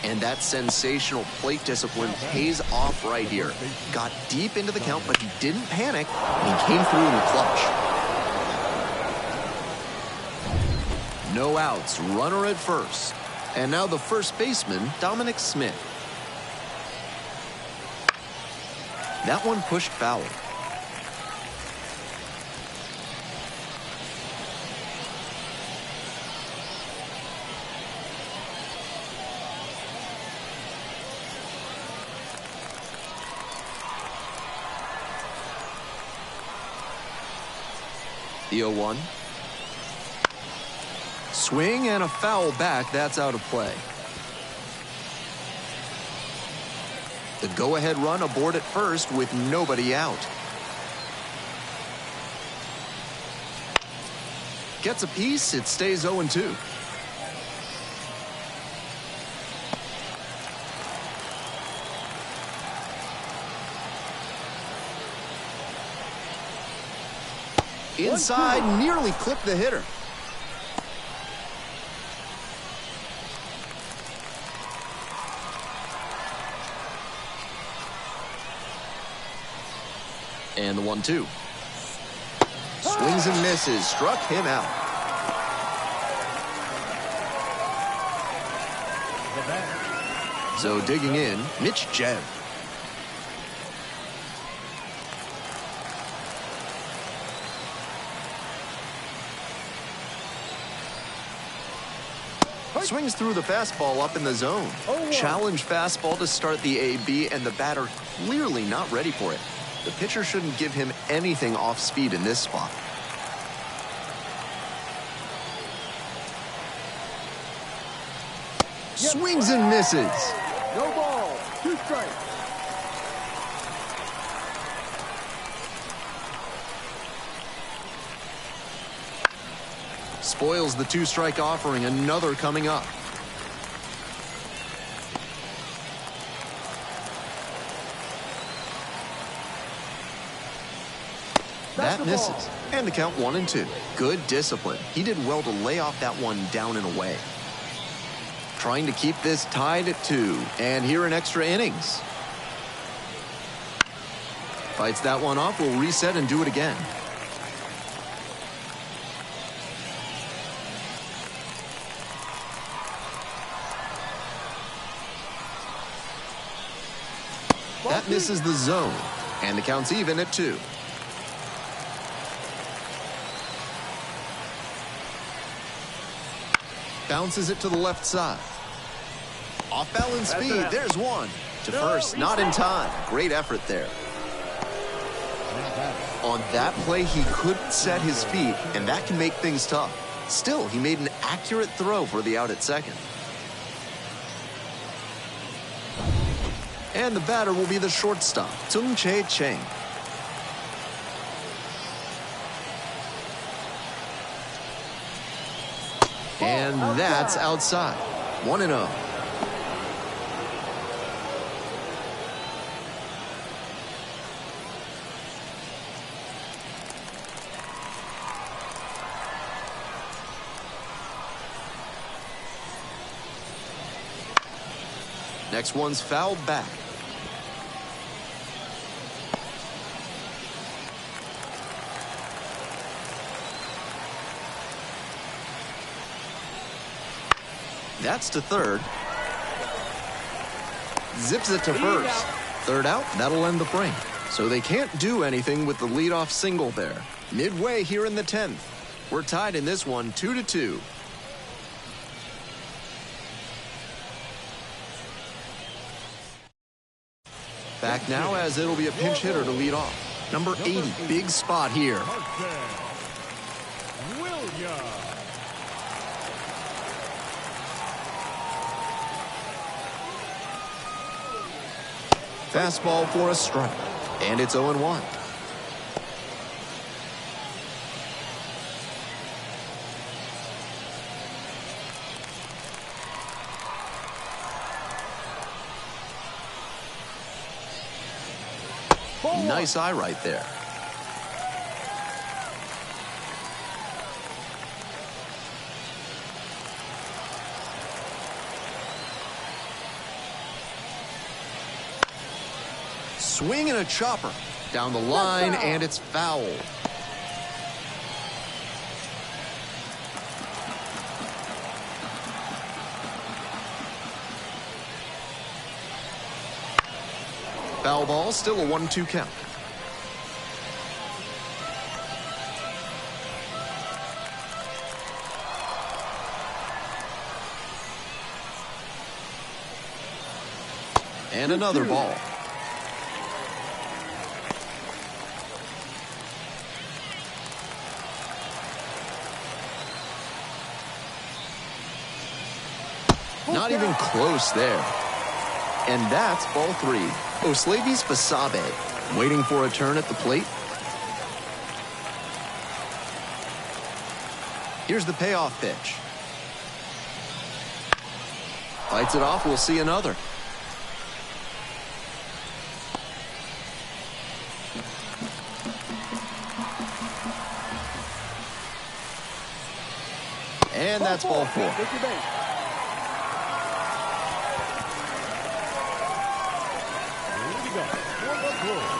And that sensational plate discipline pays off right here. Got deep into the count, but he didn't panic, and he came through in the clutch. No outs, runner at first. And now the first baseman, Dominic Smith. That one pushed foul. The 0-1. Swing and a foul back. That's out of play. The go-ahead run aboard at first with nobody out. Gets a piece. It stays 0-2. Inside, nearly clipped the hitter. And the 1-2. Swings and misses. Struck him out. So digging in, Mitch Jebb. Swings through the fastball up in the zone. Challenge fastball to start the AB, and the batter clearly not ready for it. The pitcher shouldn't give him anything off speed in this spot. Swings and misses. No ball. 2 strikes. Spoils the 2-strike offering. Another coming up. That misses. And the count 1-2. Good discipline. He did well to lay off that one down and away. Trying to keep this tied at 2. And here in extra innings. Fights that one off. Will reset and do it again. That misses the zone. And the count's even at 2. Bounces it to the left side. Off balance speed. There's one. To first. Not in time. Great effort there. On that play, he couldn't set his feet, and that can make things tough. Still, he made an accurate throw for the out at second. And the batter will be the shortstop, Tung-Chae Chang. And that's outside. 1-0. Next one's fouled back. That's to third. Zips it to first. Third out, that'll end the frame. So they can't do anything with the leadoff single there. Midway here in the 10th. We're tied in this one 2-2. Back now as it'll be a pinch hitter to lead off. Number 80, big spot here. Fastball for a strike. And it's 0-1. Nice eye right there. Swing and a chopper. Down the line, and it's foul. Foul ball, still a 1-2 count. And another ball. Not even close there. And that's ball 3. Oslavy's Fasabe waiting for a turn at the plate. Here's the payoff pitch. Fights it off, we'll see another. And that's ball 4.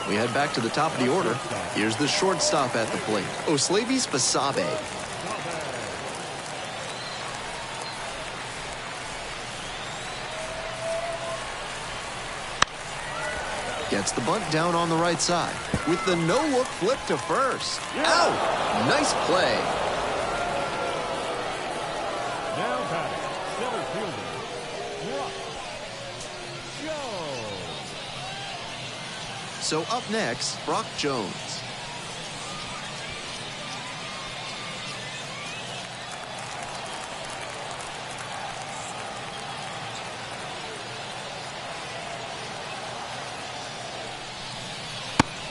We head back to the top of the order. Here's the shortstop at the plate, Oslavy's Fasabe. Gets the bunt down on the right side with the no-look flip to first. Out! Nice play. Now batting, center fielder, Joe. So up next, Brock Jones.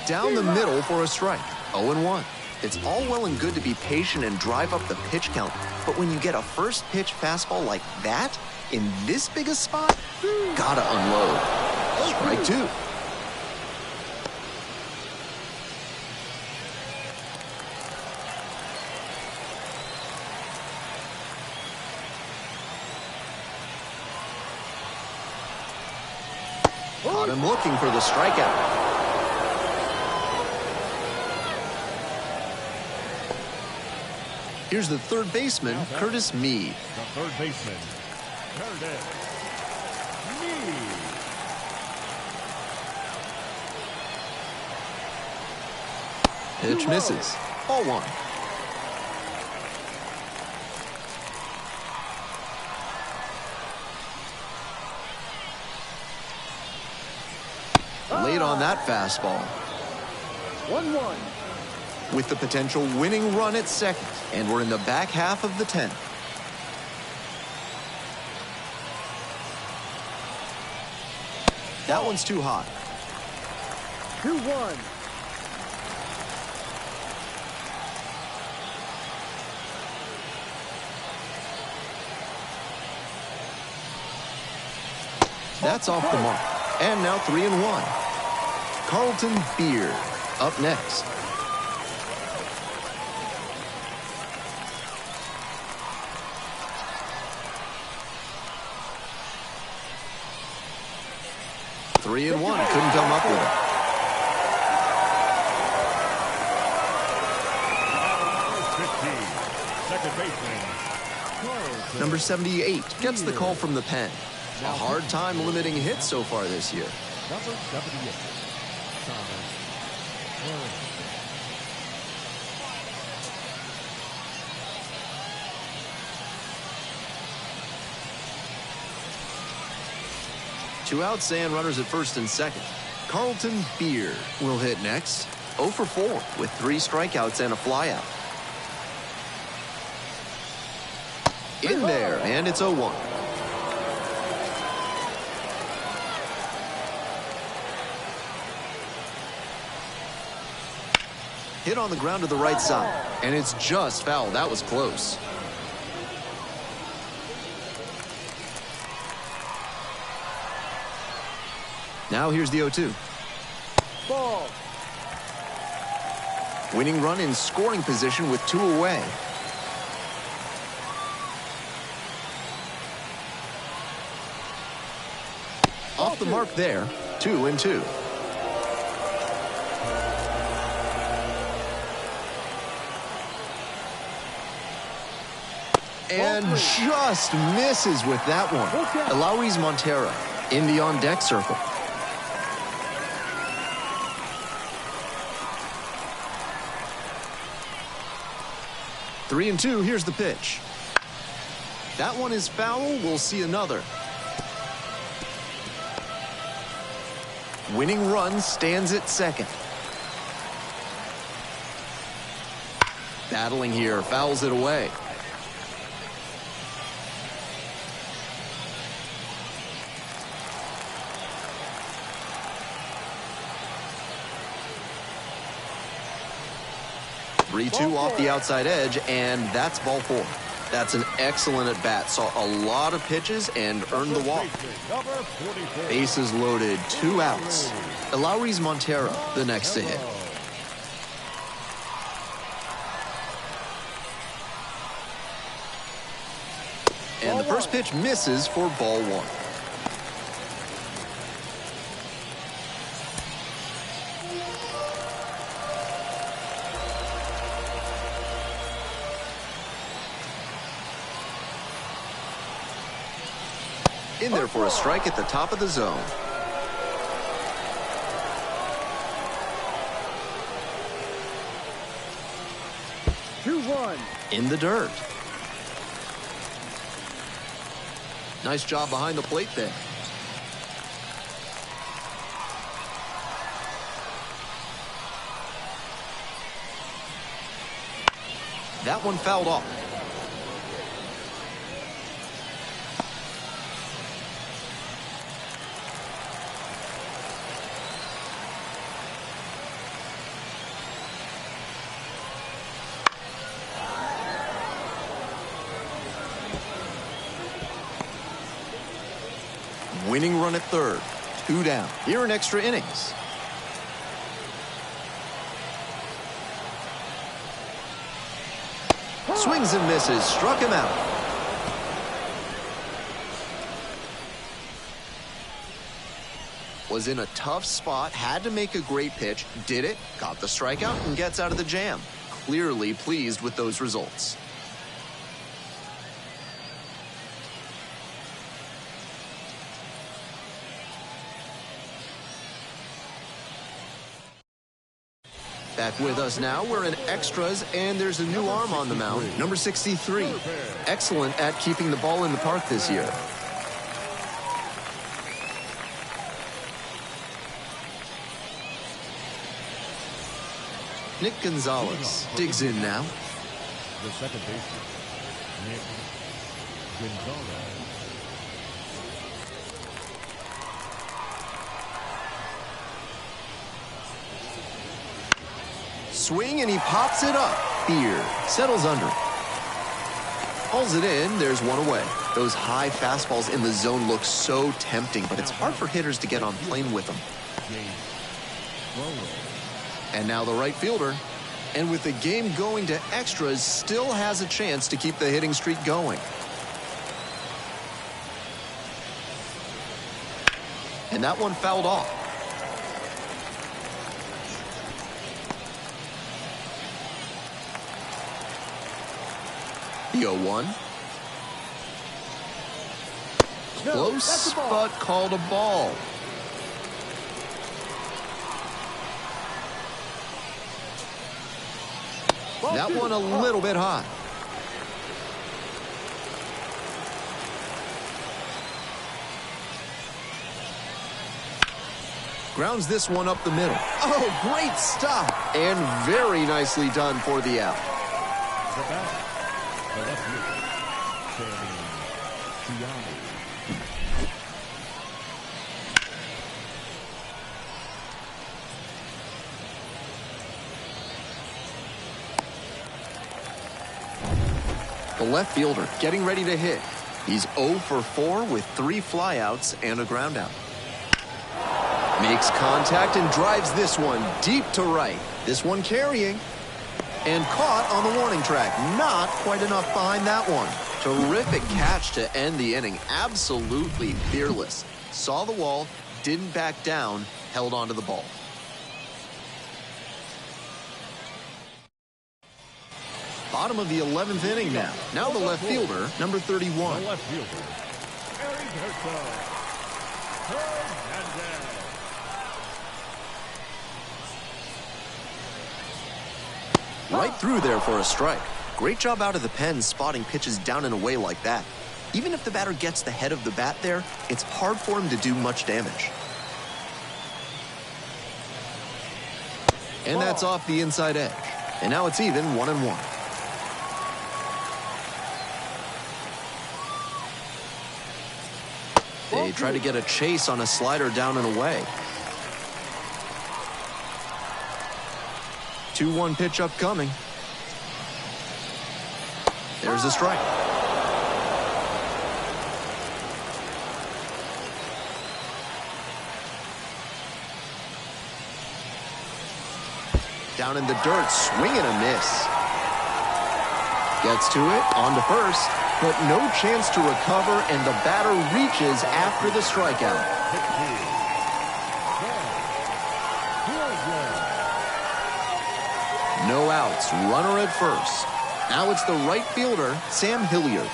Down the middle for a strike. 0-1. It's all well and good to be patient and drive up the pitch count, but when you get a first pitch fastball like that, in this big a spot, gotta unload. Strike 2. Caught him looking for the strikeout. Here's the third baseman, Curtis Mead. The third baseman, Curtis Mead. Pitch misses. Ball 1. Late on that fastball. 1-1. With the potential winning run at second, and we're in the back half of the 10th. That one's too hot. 2-1. That's off the mark. And now 3-1. Carlton Beard up next. Three and 1, couldn't come up with it. Second baseman, Number 78 gets the call from the pen. A hard time limiting hits so far this year. Number 78. Thomas. Two outs and runners at first and second. Carlton Beard will hit next. 0 for 4 with 3 strikeouts and a flyout. In there, and it's 0-1. Hit on the ground to the right side, and it's just foul. That was close. Now here's the 0-2. Ball. Winning run in scoring position with 2 away. Off the mark there, 2-2. And just misses with that one. Elauris Montero in the on-deck circle. Three and two, here's the pitch. That one is foul, we'll see another. Winning run stands at second. Battling here, fouls it away. Three-two off the outside edge, and that's ball 4. That's an excellent at-bat. Saw a lot of pitches and earned the walk. Bases loaded, 2 outs. Elauris Montero, the next to hit. And the first pitch misses for ball 1. In there for a strike at the top of the zone. In the dirt. Nice job behind the plate there. That one fouled off. Winning run at third. 2 down. Here in extra innings. Swings and misses. Struck him out. Was in a tough spot. Had to make a great pitch. Did it. Got the strikeout and gets out of the jam. Clearly pleased with those results. Back with us now, we're in extras, and there's a new arm on the mound, number 63. Excellent at keeping the ball in the park this year. Nick Gonzalez digs in now. The second baseman, Nick Gonzalez. Swing, and he pops it up. Beard settles under it. Pulls it in. There's one away. Those high fastballs in the zone look so tempting, but it's hard for hitters to get on plane with them. And now the right fielder. And with the game going to extras, still has a chance to keep the hitting streak going. And that one fouled off. The 0-1. No, Close, that's a ball. but called a ball. Ball That two. one a little bit high. Grounds this one up the middle. Oh, great stop. And very nicely done for the out. The batter, the left fielder, Sammy Gianni. The left fielder getting ready to hit. He's 0 for 4 with 3 flyouts and a groundout. Makes contact and drives this one deep to right. This one carrying. And caught on the warning track. Not quite enough behind that one. Terrific catch to end the inning. Absolutely fearless. Saw the wall, didn't back down, held onto the ball. Bottom of the 11th inning now. Now the left fielder, number 31. The left fielder, Heriberto Hernandez. Right through there for a strike. Great job out of the pen spotting pitches down and away like that. Even if the batter gets the head of the bat there, it's hard for him to do much damage. And that's off the inside edge. And now it's even 1-1. They try to get a chase on a slider down and away. 2-1 pitch upcoming. There's a strike. Down in the dirt, swing and a miss. Gets to it, on to first, but no chance to recover, and the batter reaches after the strikeout. No outs, runner at first. Now it's the right fielder, Sam Hilliard.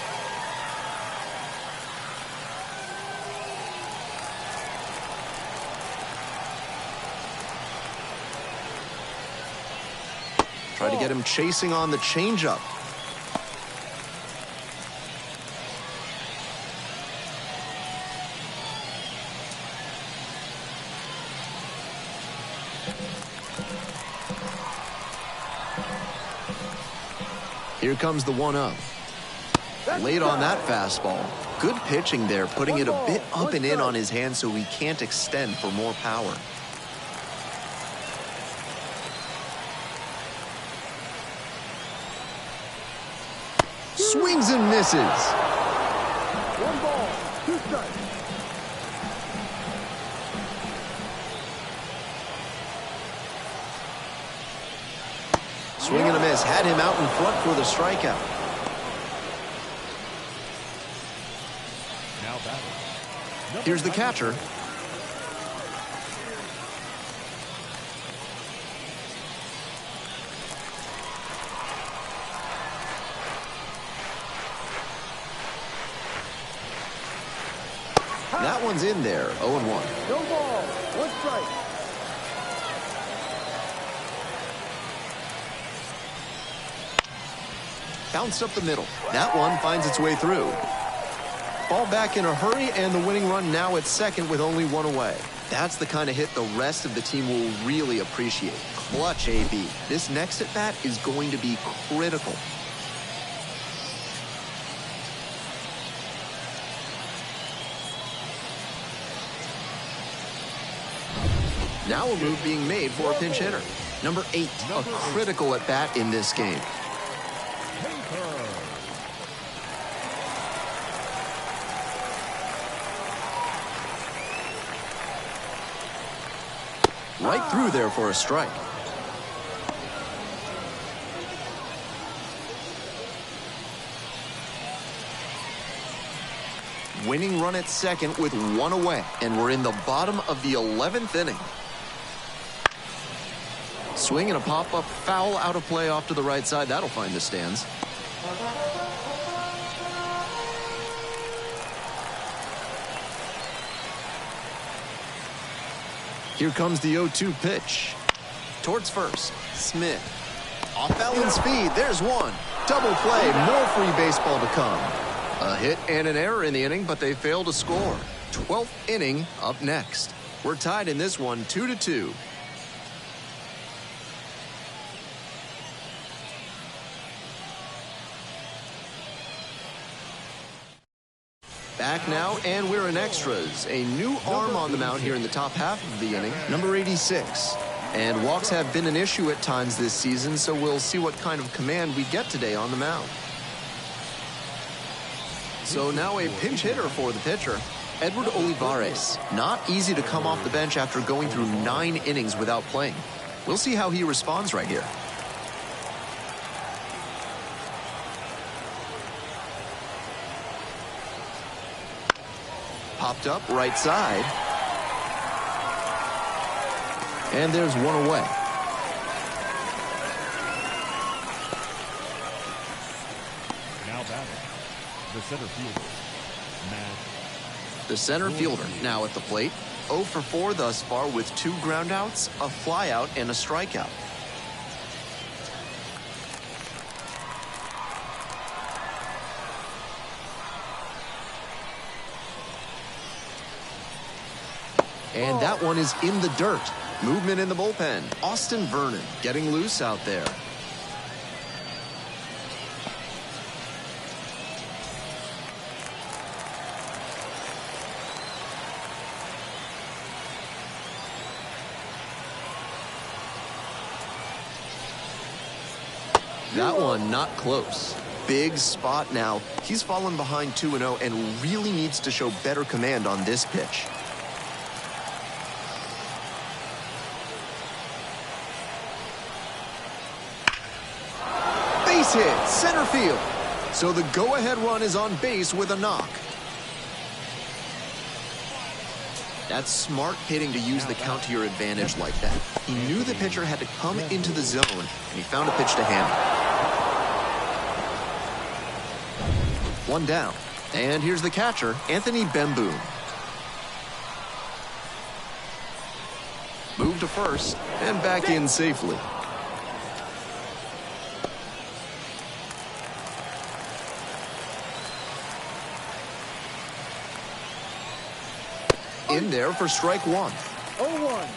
Try to get him chasing on the changeup. Here comes the 1-0. Late on that fastball. Good pitching there, putting it a bit up and in on his hand so he can't extend for more power. Swings and misses. 1 ball, 2 strikes. Swing and a miss. Had him out in front for the strikeout. Now batting. Here's the catcher. That one's in there, 0-1. No ball, 1 strike. Bounced up the middle. That one finds its way through. Ball back in a hurry, and the winning run now at second with only 1 away. That's the kind of hit the rest of the team will really appreciate. Clutch, AB. This next at bat is going to be critical. Now a move being made for a pinch hitter. Number 8, a critical at bat in this game. Right through there for a strike. Winning run at second with 1 away, and we're in the bottom of the 11th inning. Swing and a pop-up foul out of play off to the right side. That'll find the stands. Here comes the 0-2 pitch. Towards first, Smith. Off balance speed, there's one. Double play, more free baseball to come. A hit and an error in the inning, but they fail to score. 12th inning up next. We're tied in this one, 2-2. Back now, and we're in extras. A new arm on the mound here in the top half of the inning, number 86. And walks have been an issue at times this season, so we'll see what kind of command we get today on the mound. So now a pinch hitter for the pitcher, Edward Olivares. Not easy to come off the bench after going through 9 innings without playing. We'll see how he responds right here. Popped up right side. And there's one away. Now batting, the center fielder, Matt. The center fielder now at the plate. 0 for 4 thus far with 2 groundouts, a flyout, and a strikeout. And that one is in the dirt. Movement in the bullpen. Austin Vernon getting loose out there. That one not close. Big spot now. He's fallen behind 2-0 and really needs to show better command on this pitch. Base hit, center field. So the go-ahead run is on base with a knock. That's smart hitting to use the count to your advantage like that. He knew the pitcher had to come into the zone, and he found a pitch to handle. One down. And here's the catcher, Anthony Bemboom. Move to first, and back in safely. In there for strike 1. 0-1.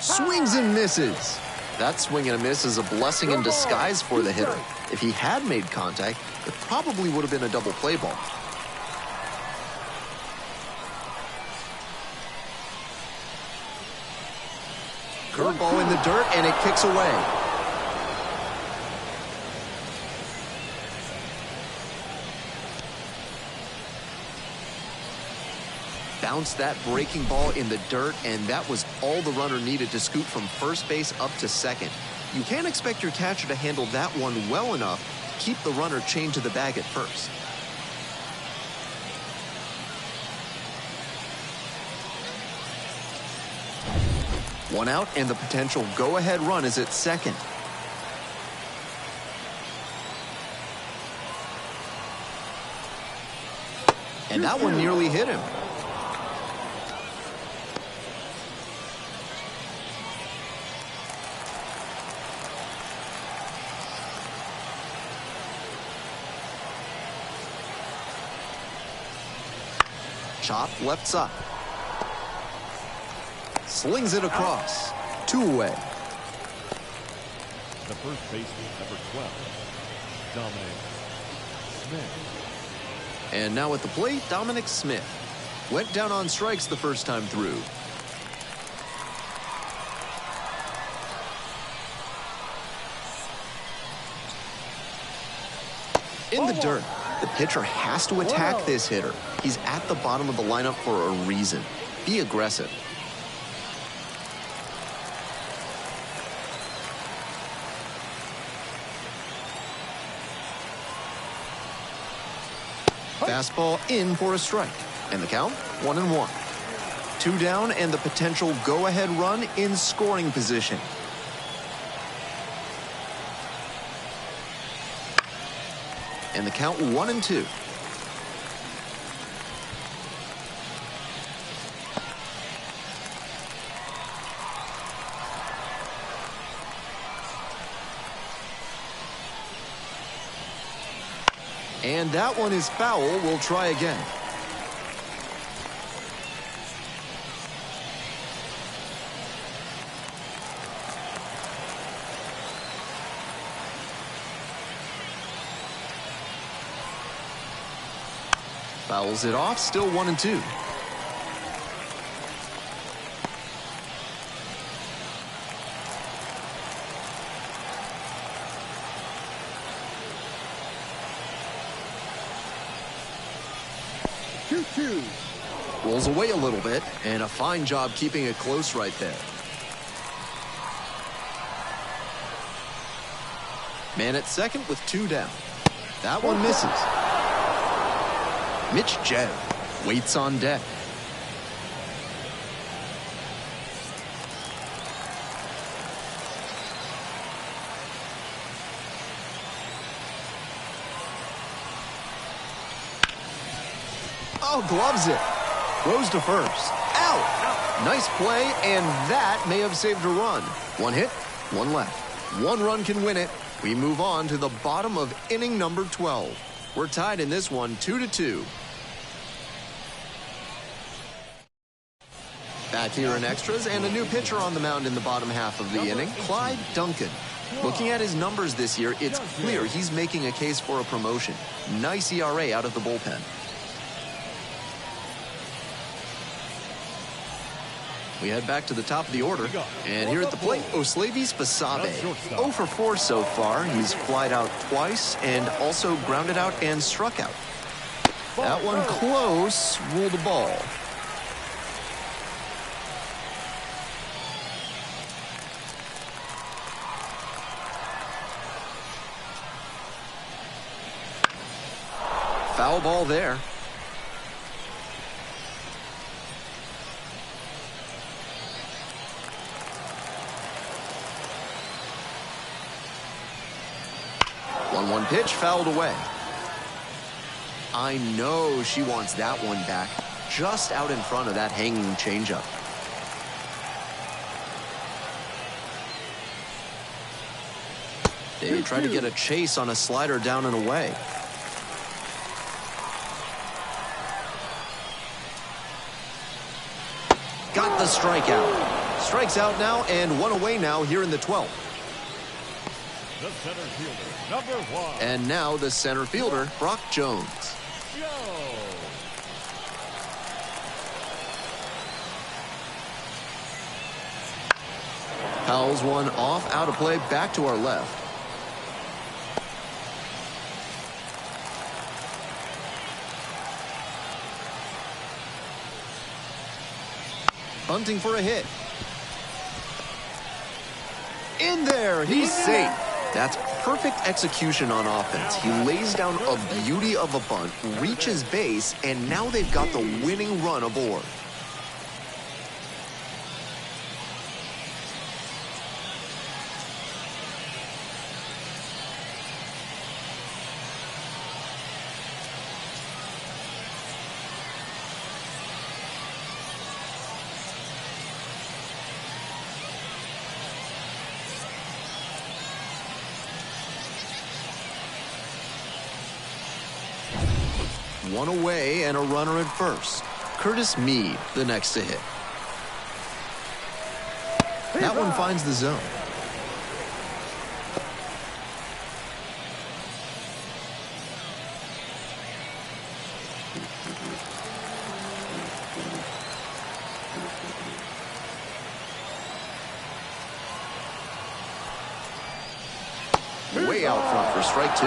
Swings and misses. That swing and a miss is a blessing in disguise for the hitter. If he had made contact, it probably would have been a double play ball. Curveball in the dirt, and it kicks away. Bounced that breaking ball in the dirt, and that was all the runner needed to scoot from first base up to second. You can't expect your catcher to handle that one well enough to keep the runner chained to the bag at first. One out, and the potential go-ahead run is at second. And that one nearly hit him. Chop left side. Slings it across. 2 away. The first baseman, number 12, Dominic Smith. And now at the plate, Dominic Smith. Went down on strikes the first time through. In the dirt. The pitcher has to attack this hitter. He's at the bottom of the lineup for a reason. Be aggressive. Fastball in for a strike. And the count, 1-1. 2 down and the potential go-ahead run in scoring position. And the count 1-2. And that one is foul. We'll try again. Fouls it off, still 1-2. Rolls away a little bit, and a fine job keeping it close right there. Man at second with 2 down. That one misses. Mitch Jebb waits on deck. Oh, gloves it. Throws to first. Out. Nice play, and that may have saved a run. 1 hit, 1 left. 1 run can win it. We move on to the bottom of inning number 12. We're tied in this one, 2-2. Back here in extras, and a new pitcher on the mound in the bottom half of the inning, Clyde Duncan. Looking at his numbers this year, it's clear he's making a case for a promotion. Nice ERA out of the bullpen. We head back to the top of the order, and here at the plate, Oslavis Basabe. 0 for 4 so far. He's flied out twice and also grounded out and struck out. That one close, ruled a ball. Foul ball there. One pitch fouled away. I know she wants that one back, just out in front of that hanging changeup. They try to get a chase on a slider down and away. Got the strikeout. Strikes out now and 1 away now here in the 12th. The center fielder, number 1. And now the center fielder, Brock Jones. Fouls one off, out of play, back to our left. Bunting for a hit. In there, he's safe. That's perfect execution on offense. He lays down a beauty of a bunt, reaches base, and now they've got the winning run aboard. One away and a runner at first. Curtis Mead, the next to hit. That one finds the zone. Way out front for strike 2.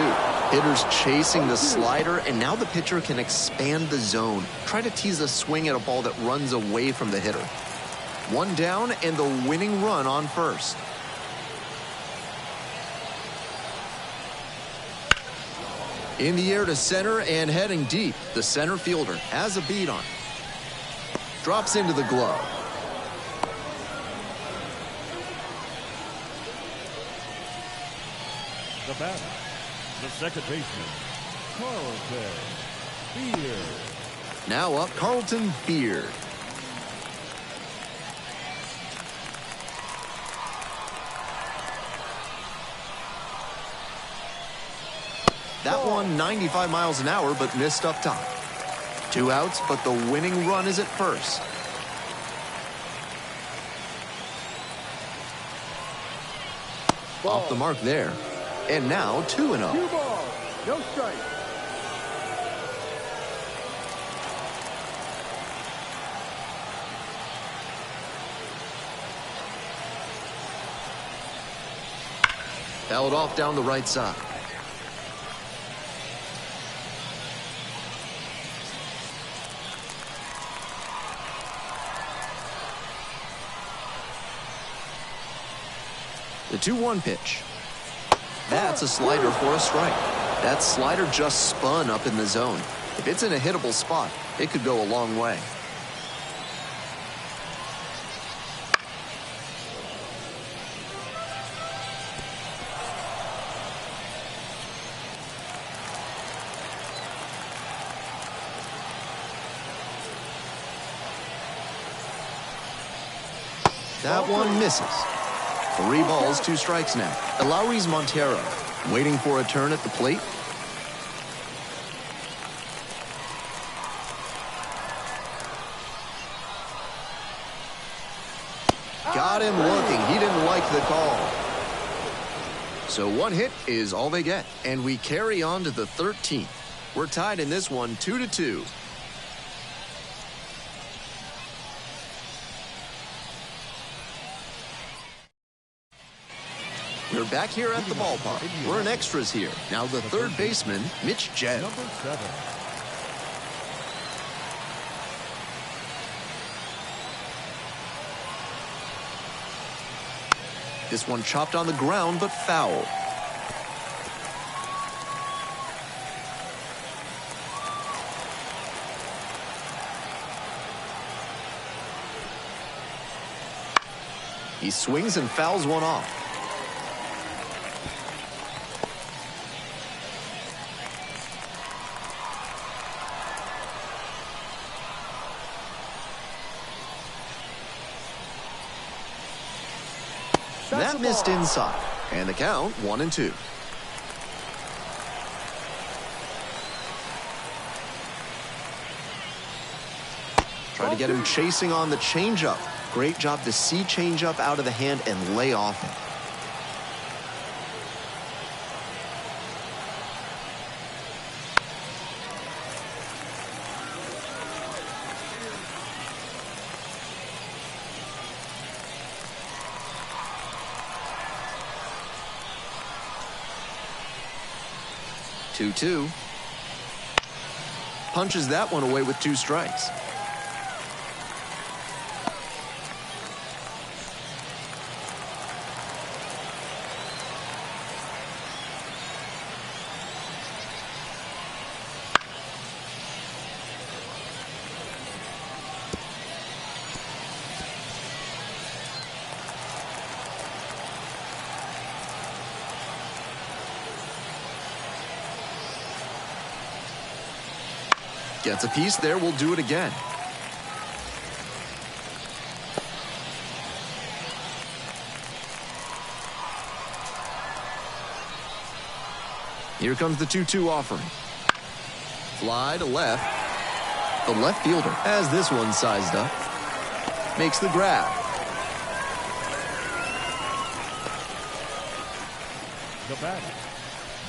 Hitters chasing the slider, and now the pitcher can expand the zone. Try to tease a swing at a ball that runs away from the hitter. 1 down and the winning run on first. In the air to center and heading deep. The center fielder has a beat on. Drops into the glove. The batter, the second baseman, Carlton Beard. Now up, Carlton Beard. That one 95 miles an hour, but missed up top. 2 outs, but the winning run is at first. Off the mark there. And now 2-0. 2 balls, no strike. Fouled off down the right side. The 2-1 pitch. That's a slider for a strike. That slider just spun up in the zone. If it's in a hittable spot, it could go a long way. That one misses. 3 balls, 2 strikes now. Elauris Montero waiting for a turn at the plate. Got him looking. He didn't like the call. So 1 hit is all they get. And we carry on to the 13th. We're tied in this one 2-2. We're back here at the ballpark. We're in extras here. Now the third baseman, Mitch Jebb. Number 7. This one chopped on the ground, but foul. He swings and fouls one off. That missed inside. And the count 1-2. Try to get him chasing on the changeup. Great job to see changeup out of the hand and lay off it. Two. Punches that one away with 2 strikes. Gets a piece there, we'll do it again. Here comes the 2-2 offering. Fly to left. The left fielder has this one sized up. Makes the grab. The batter,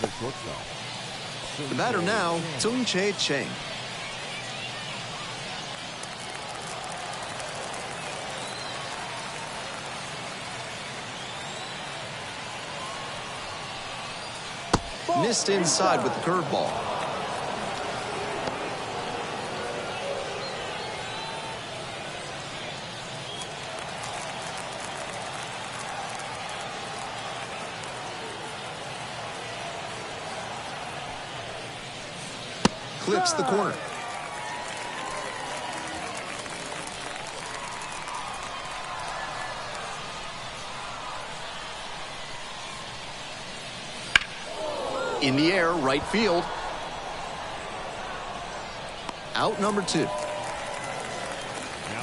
the shortstop. The batter now, Tsung-Che Cheng. Missed inside with the curveball. Clips the corner. In the air, right field. Out number 2. Now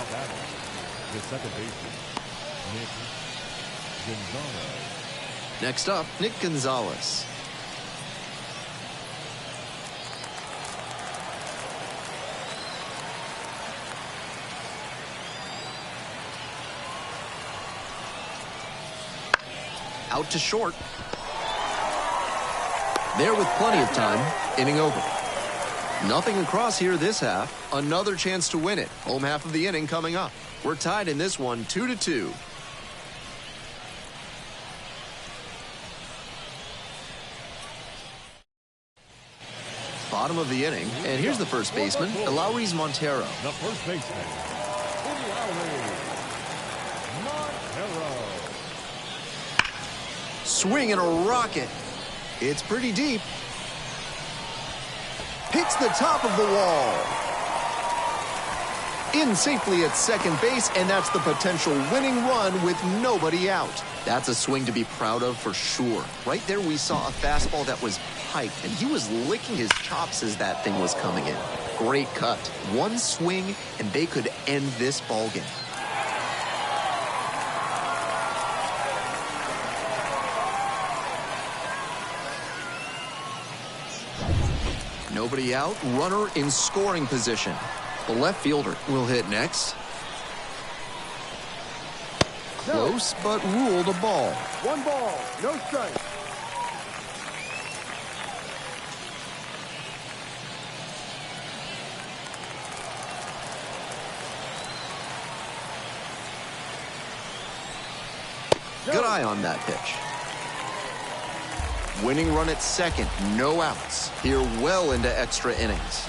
batting, the second baseman, Nick Gonzalez. Next up, Nick Gonzalez. Out to short. There with plenty of time. Inning over. Nothing across here this half. Another chance to win it. Home half of the inning coming up. We're tied in this one 2-2. Bottom of the inning. And here's the first baseman, Elauris Montero. The first baseman, Elauris Montero. Swing and a rocket. It's pretty deep. Hits the top of the wall. In safely at second base, and that's the potential winning run with nobody out. That's a swing to be proud of for sure. Right there we saw a fastball that was piped, and he was licking his chops as that thing was coming in. Great cut. One swing, and they could end this ballgame. Nobody out, runner in scoring position. The left fielder will hit next. Close, but ruled a ball. 1 ball, no strike. Good eye on that pitch. Winning run at second, no outs. Here well into extra innings.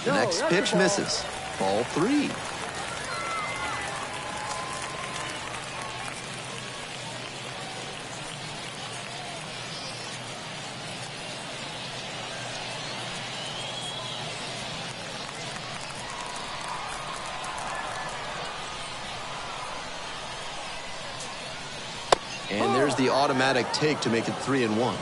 The next pitch misses. Ball 3. And there's the automatic take to make it 3-1.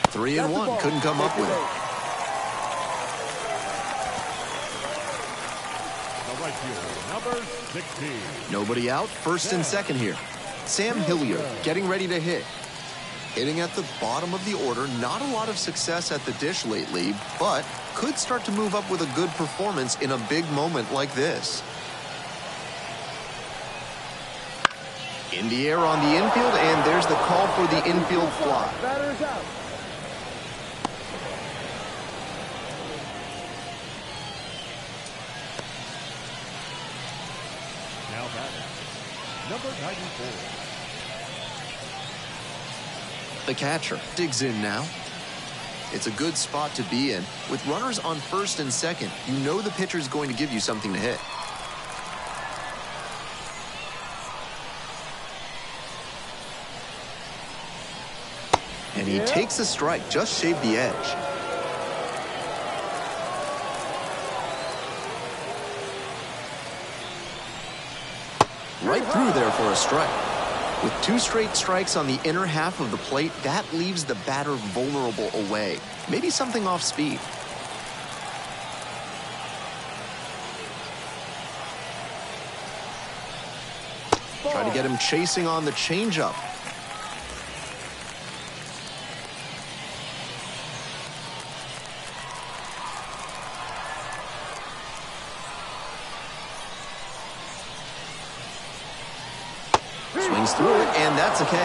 Three and one, couldn't come up with it. The right fielder, number 16. Nobody out, first and second here. Sam Hilliard getting ready to hit. Hitting at the bottom of the order, not a lot of success at the dish lately, but could start to move up with a good performance in a big moment like this. In the air on the infield, and there's the call for the infield fly. Batter is out. Now batting, number 94. The catcher digs in now. It's a good spot to be in. With runners on first and second, you know the pitcher's going to give you something to hit. And he takes a strike, just shaved the edge. Right through there for a strike. With 2 straight strikes on the inner half of the plate, that leaves the batter vulnerable away. Maybe something off speed. Try to get him chasing on the changeup. Swings through it, and that's a K.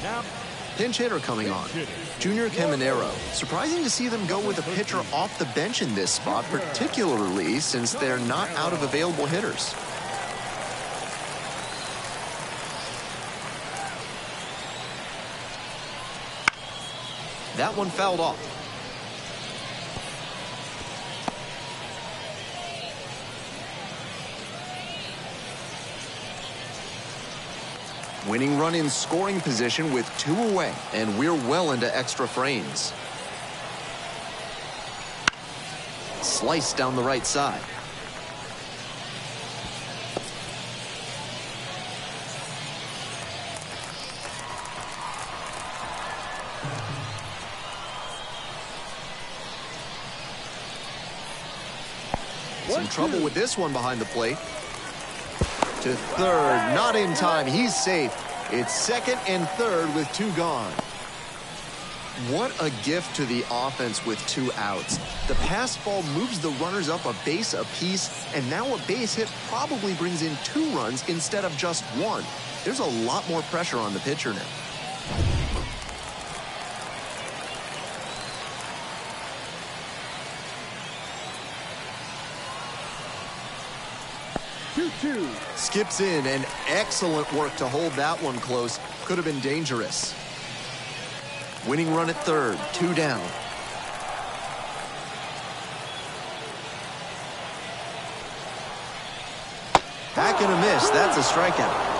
Now, Pinch hitter coming on. Junior Caminero. Surprising to see them go with a pitcher off the bench in this spot, particularly since they're not out of available hitters. That one fouled off. Winning run in scoring position with 2 away, and we're well into extra frames. Slice down the right side. Some trouble with this one behind the plate. To third, not in time. He's safe. It's second and third with 2 gone. What a gift to the offense with 2 outs. The pass ball moves the runners up a base apiece, and now a base hit probably brings in 2 runs instead of just 1. There's a lot more pressure on the pitcher now. Skips in, and excellent work to hold that one close. Could have been dangerous. Winning run at third, 2 down. Back and a miss. That's a strikeout.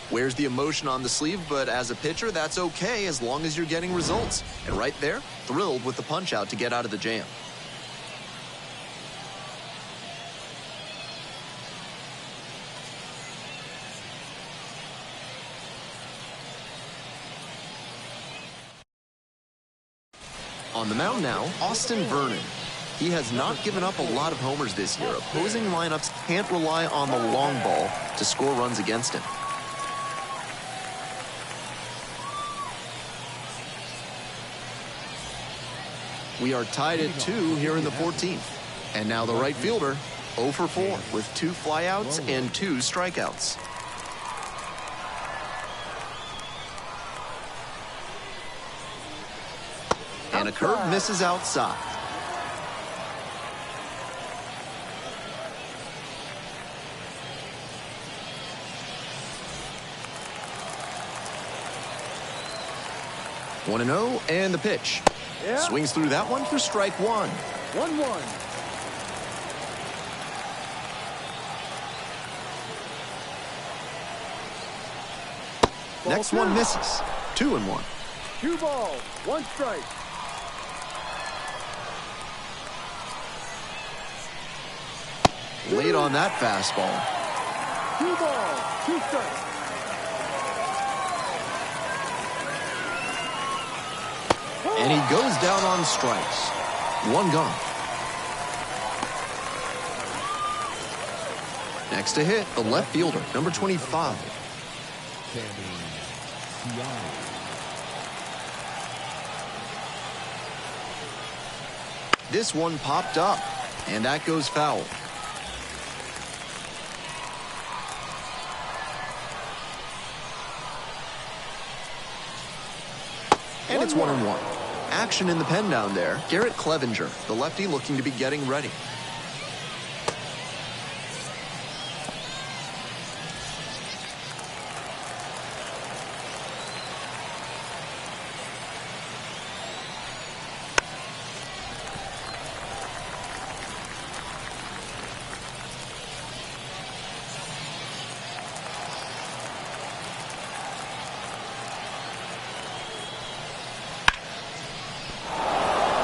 Wears the emotion on the sleeve, but as a pitcher, that's okay as long as you're getting results. And right there, thrilled with the punch out to get out of the jam. On the mound now, Austin Vernon. He has not given up a lot of homers this year. Opposing lineups can't rely on the long ball to score runs against him. We are tied at 2 here in the 14th. And now the right fielder, 0 for 4 with 2 flyouts and 2 strikeouts. And a curve misses outside. One and 0, and the pitch. Yeah. Swings through that one for strike 1. 1-1. Next one misses. 2 and 1. 2 balls, 1 strike. Late on that fastball. 2 balls, 2 strikes. And he goes down on strikes. 1 gone. Next to hit, the left fielder, number 25. This one popped up, and that goes foul. And it's 1-1. Action in the pen down there. Garrett Clevenger, the lefty, looking to be getting ready.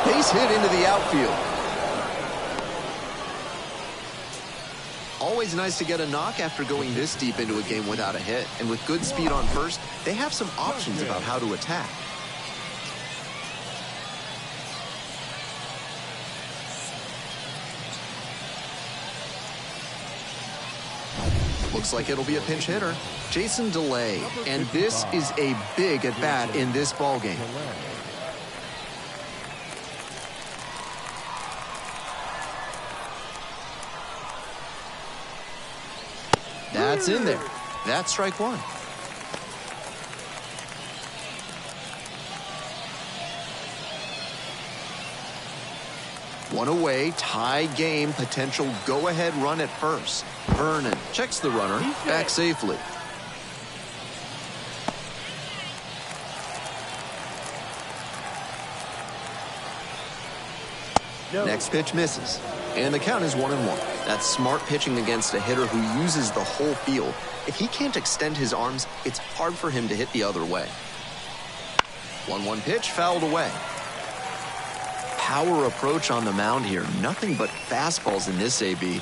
Base hit into the outfield. Always nice to get a knock after going this deep into a game without a hit. And with good speed on first, they have some options about how to attack. Looks like it'll be a pinch hitter. Jason DeLay. And this is a big at-bat in this ballgame. That's in there. That's strike 1. One away, tie game, potential go-ahead run at first. Vernon checks the runner, back safely. Next pitch misses, and the count is 1-1. That's smart pitching against a hitter who uses the whole field. If he can't extend his arms, it's hard for him to hit the other way. 1-1 pitch fouled away. Power approach on the mound here. Nothing but fastballs in this AB.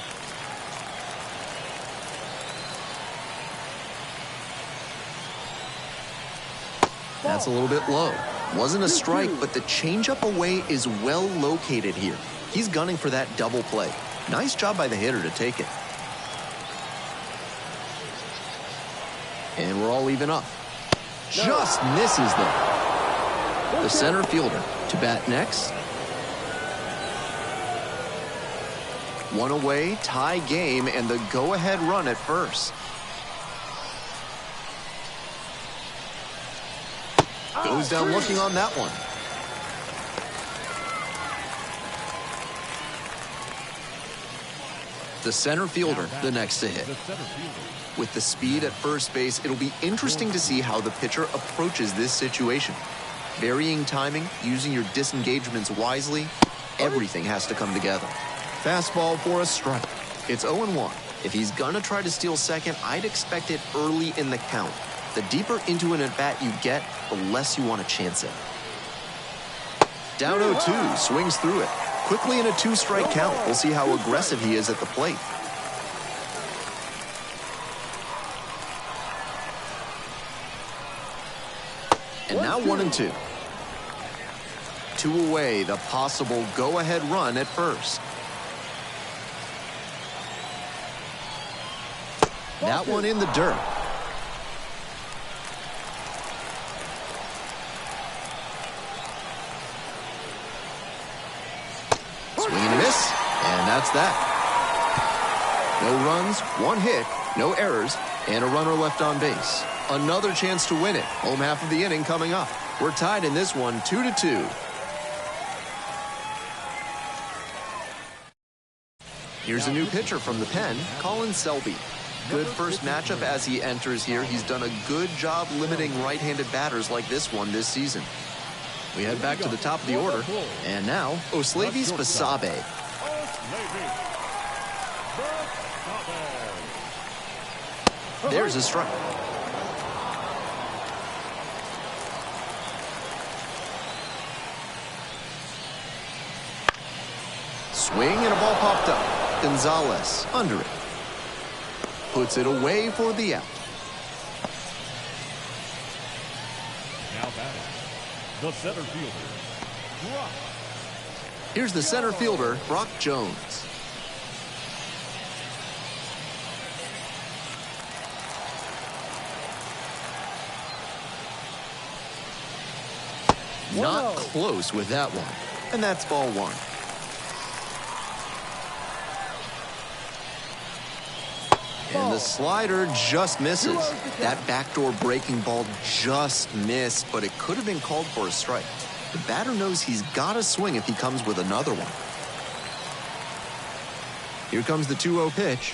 That's a little bit low. Wasn't a strike, but the changeup away is well located here. He's gunning for that double play. Nice job by the hitter to take it. And we're all even up. Just misses though. The center fielder to bat next. One away, tie game, and the go-ahead run at first. Goes down looking on that one. The center fielder, the next to hit. With the speed at first base, it'll be interesting to see how the pitcher approaches this situation. Varying timing, using your disengagements wisely, everything has to come together. Fastball for a strike. It's 0-1. If he's gonna try to steal second, I'd expect it early in the count. The deeper into an at-bat you get, the less you want to chance it. Down 0-2, swings through it. Quickly in a 2-strike count. We'll see how aggressive he is at the plate. And now 1-2. 2 away, the possible go-ahead run at first. That one in the dirt. Swing and a miss, and that's that. No runs, 1 hit, no errors, and a runner left on base. Another chance to win it. Home half of the inning coming up. We're tied in this one, 2-2. Here's a new pitcher from the pen, Colin Selby. Good first matchup as he enters here. He's done a good job limiting right-handed batters like this one this season. We head back to the top of the order. And now, Oslavis Basabe. There's a strike. Swing and a ball popped up. Gonzalez under it. Puts it away for the out. Now batting, the center fielder, Brock. Here's the center fielder, Brock Jones. Not close with that one. And that's ball 1. And the slider just misses. That backdoor breaking ball just missed, but it could have been called for a strike. The batter knows he's got to swing if he comes with another one. Here comes the 2-0 pitch.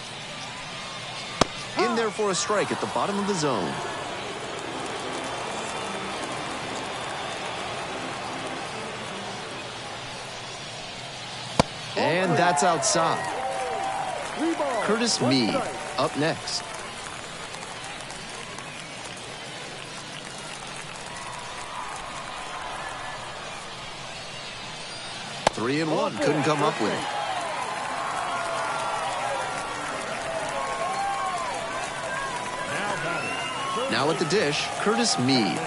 In there for a strike at the bottom of the zone. And that's outside. Curtis Mead up next. Three and one, couldn't come up with it. Now at the dish, Curtis Mead.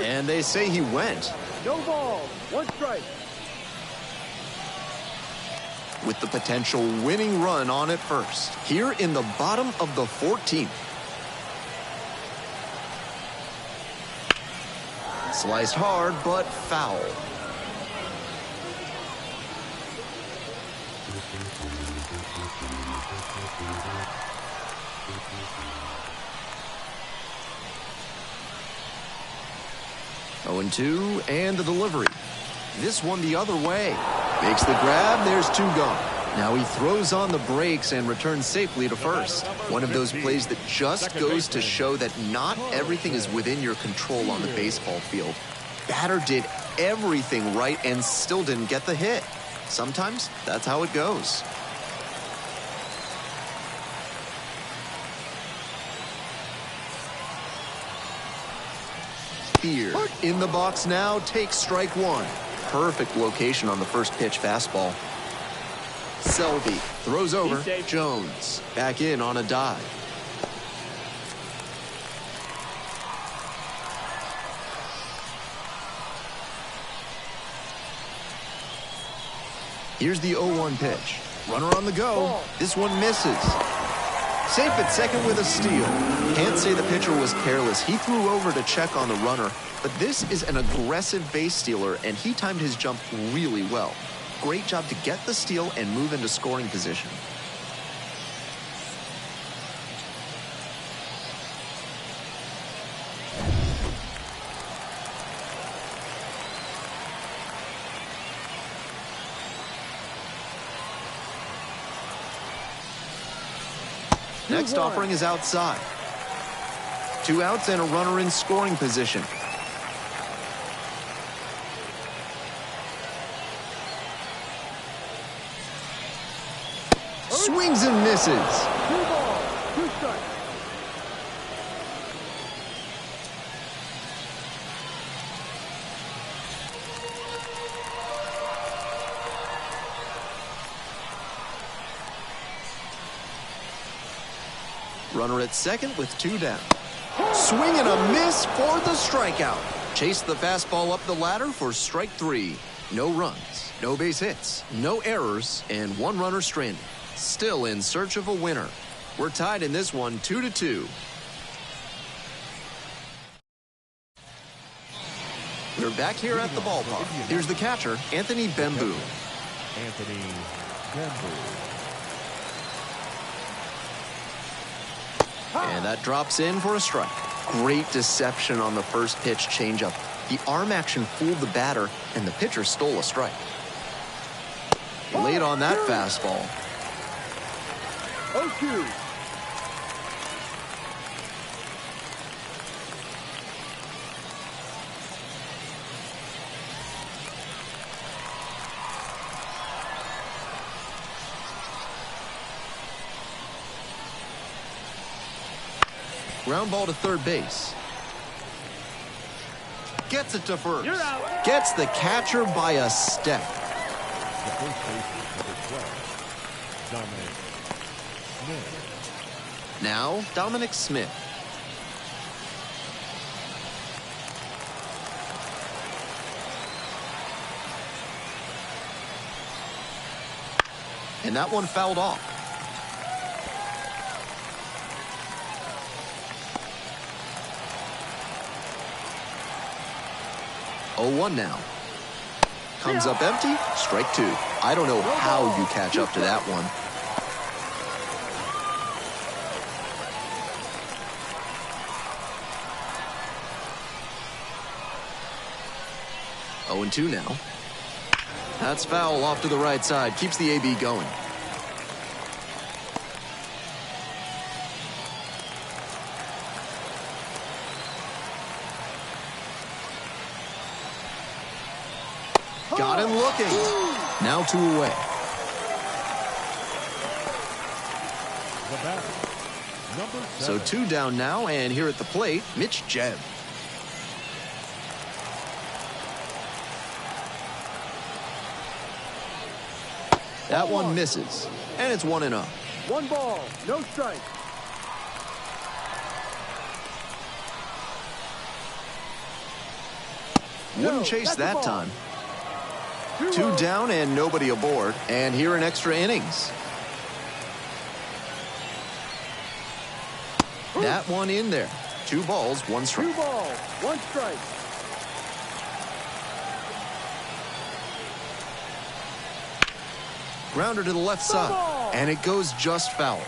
And they say he went. No ball, 1 strike. With the potential winning run on at first. Here in the bottom of the 14th. Sliced hard, but foul. Oh, 0-2, and the delivery. This one the other way. Makes the grab, there's 2 gone. Now he throws on the brakes and returns safely to first. One of those plays that just goes to show that not everything is within your control on the baseball field. Batter did everything right and still didn't get the hit. Sometimes that's how it goes. Fear in the box now, takes strike one. Perfect location on the first pitch fastball. Selby throws over. Jones back in on a dive. Here's the 0-1 pitch. Runner on the go. This one misses. Safe at second with a steal. Can't say the pitcher was careless. He threw over to check on the runner, but this is an aggressive base stealer, and he timed his jump really well. Great job to get the steal and move into scoring position. Next offering is outside. 2 outs and a runner in scoring position. Swings and misses. 2 balls, 2 strikes. Runner at second with 2 down. Swing and a miss for the strikeout. Chase the fastball up the ladder for strike 3. No runs, no base hits, no errors, and 1 runner stranded. Still in search of a winner. We're tied in this one 2-2. We're back here at the ballpark. Here's the catcher, Anthony Bembu. Anthony Bembu. And that drops in for a strike. Great deception on the first pitch changeup. The arm action fooled the batter, and the pitcher stole a strike. Late on that fastball. 0-2. Ground ball to third base. Gets it to first. You're out. Gets the catcher by a step. The first baseman, number 12, Dominic Smith. Now, Dominic Smith. And that one fouled off. Oh, 1 now. Comes up empty, strike 2. I don't know how you catch up to that one. Oh, 2 now. That's foul off to the right side. Keeps the AB going. Got him looking. Now 2 away. The batter, number 7. So 2 down now, and here at the plate, Mitch Jebb. That one misses, and it's 1-0. 1 ball, no strike. Wouldn't chase that time. 2 down and nobody aboard, and here in extra innings. That one in there. 2 balls, 1 strike. 2 balls, 1 strike. Grounder to the left side, and it goes just foul.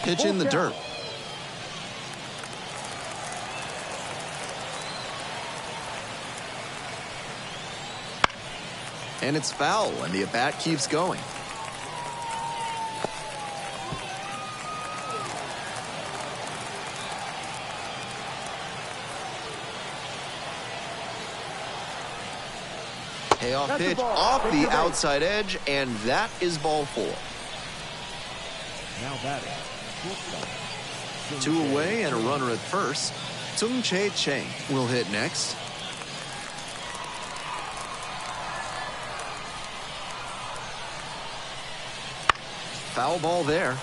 Pitch in the dirt. And it's foul, and the at-bat keeps going. Payoff pitch off the outside edge, and that is ball 4. Now batting. Shortstop. 2 away and a runner at first. Tung-Chae Chang will hit next. Foul ball there.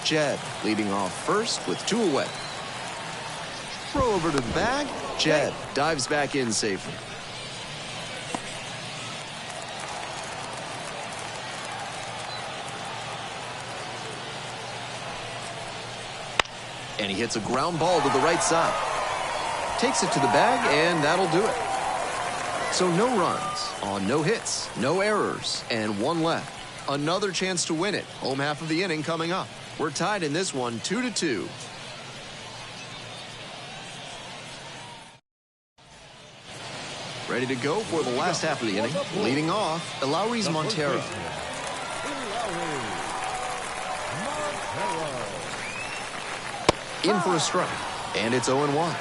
Jed leading off first with 2 away. Throw over to the bag. Jed dives back in safely. And he hits a ground ball to the right side. Takes it to the bag, and that'll do it. So no runs on no hits, no errors, and 1 left. Another chance to win it. Home half of the inning coming up. We're tied in this one 2-2. Ready to go for the last half of the inning. Leading off, Elauris Montero. In for a strike, and it's 0-1.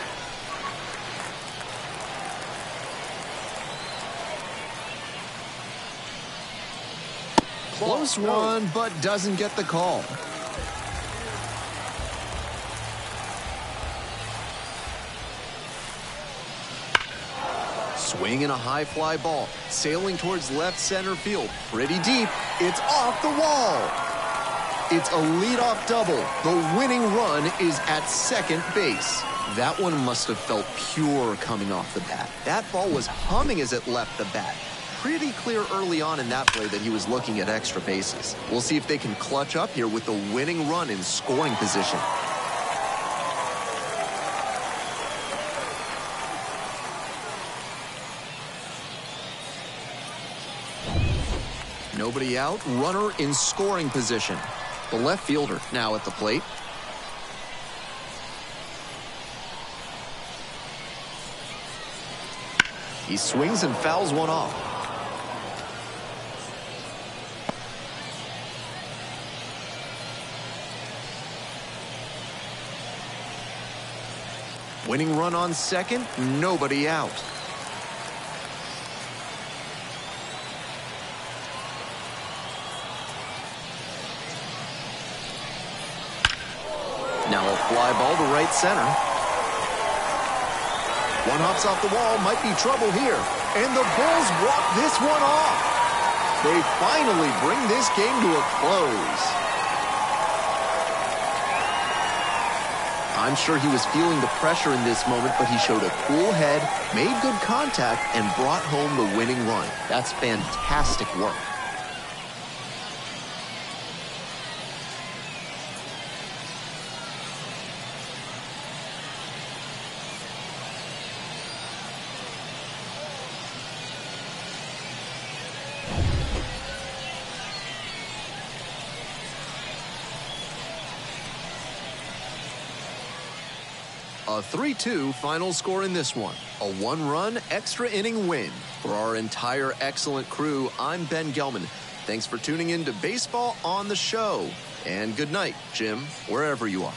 Close one, but doesn't get the call. Swing and a high fly ball, sailing towards left center field. Pretty deep. It's off the wall. It's a leadoff double. The winning run is at second base. That one must have felt pure coming off the bat. That ball was humming as it left the bat. Pretty clear early on in that play that he was looking at extra bases. We'll see if they can clutch up here with the winning run in scoring position. Nobody out, runner in scoring position. The left fielder now at the plate. He swings and fouls one off. Winning run on second, nobody out. Now a fly ball to right center. One hops off the wall, might be trouble here. And the Bulls walk this one off. They finally bring this game to a close. I'm sure he was feeling the pressure in this moment, but he showed a cool head, made good contact, and brought home the winning run. That's fantastic work. A 3-2 final score in this one. A 1-run extra inning win. For our entire excellent crew, I'm Ben Gelman. Thanks for tuning in to Baseball on the Show. And good night, Jim, wherever you are.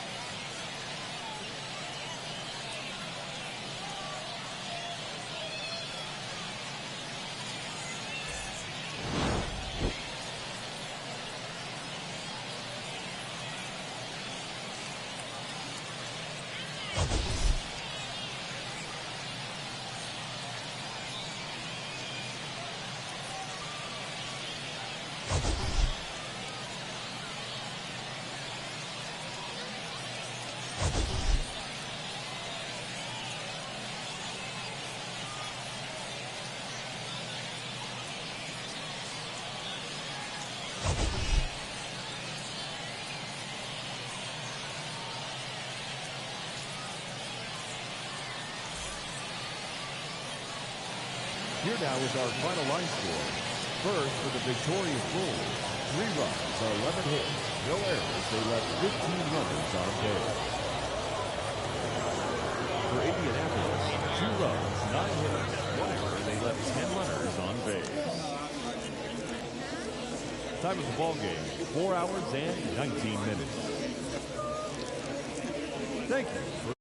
Here now is our final line score. First, for the victorious Bulls, 3 runs, 11 hits, no errors. They left 15 runners on base. runs, 9 hits, 1 error. They left 10 runners on base. Time of the ball game, 4 hours and 19 minutes. Thank you for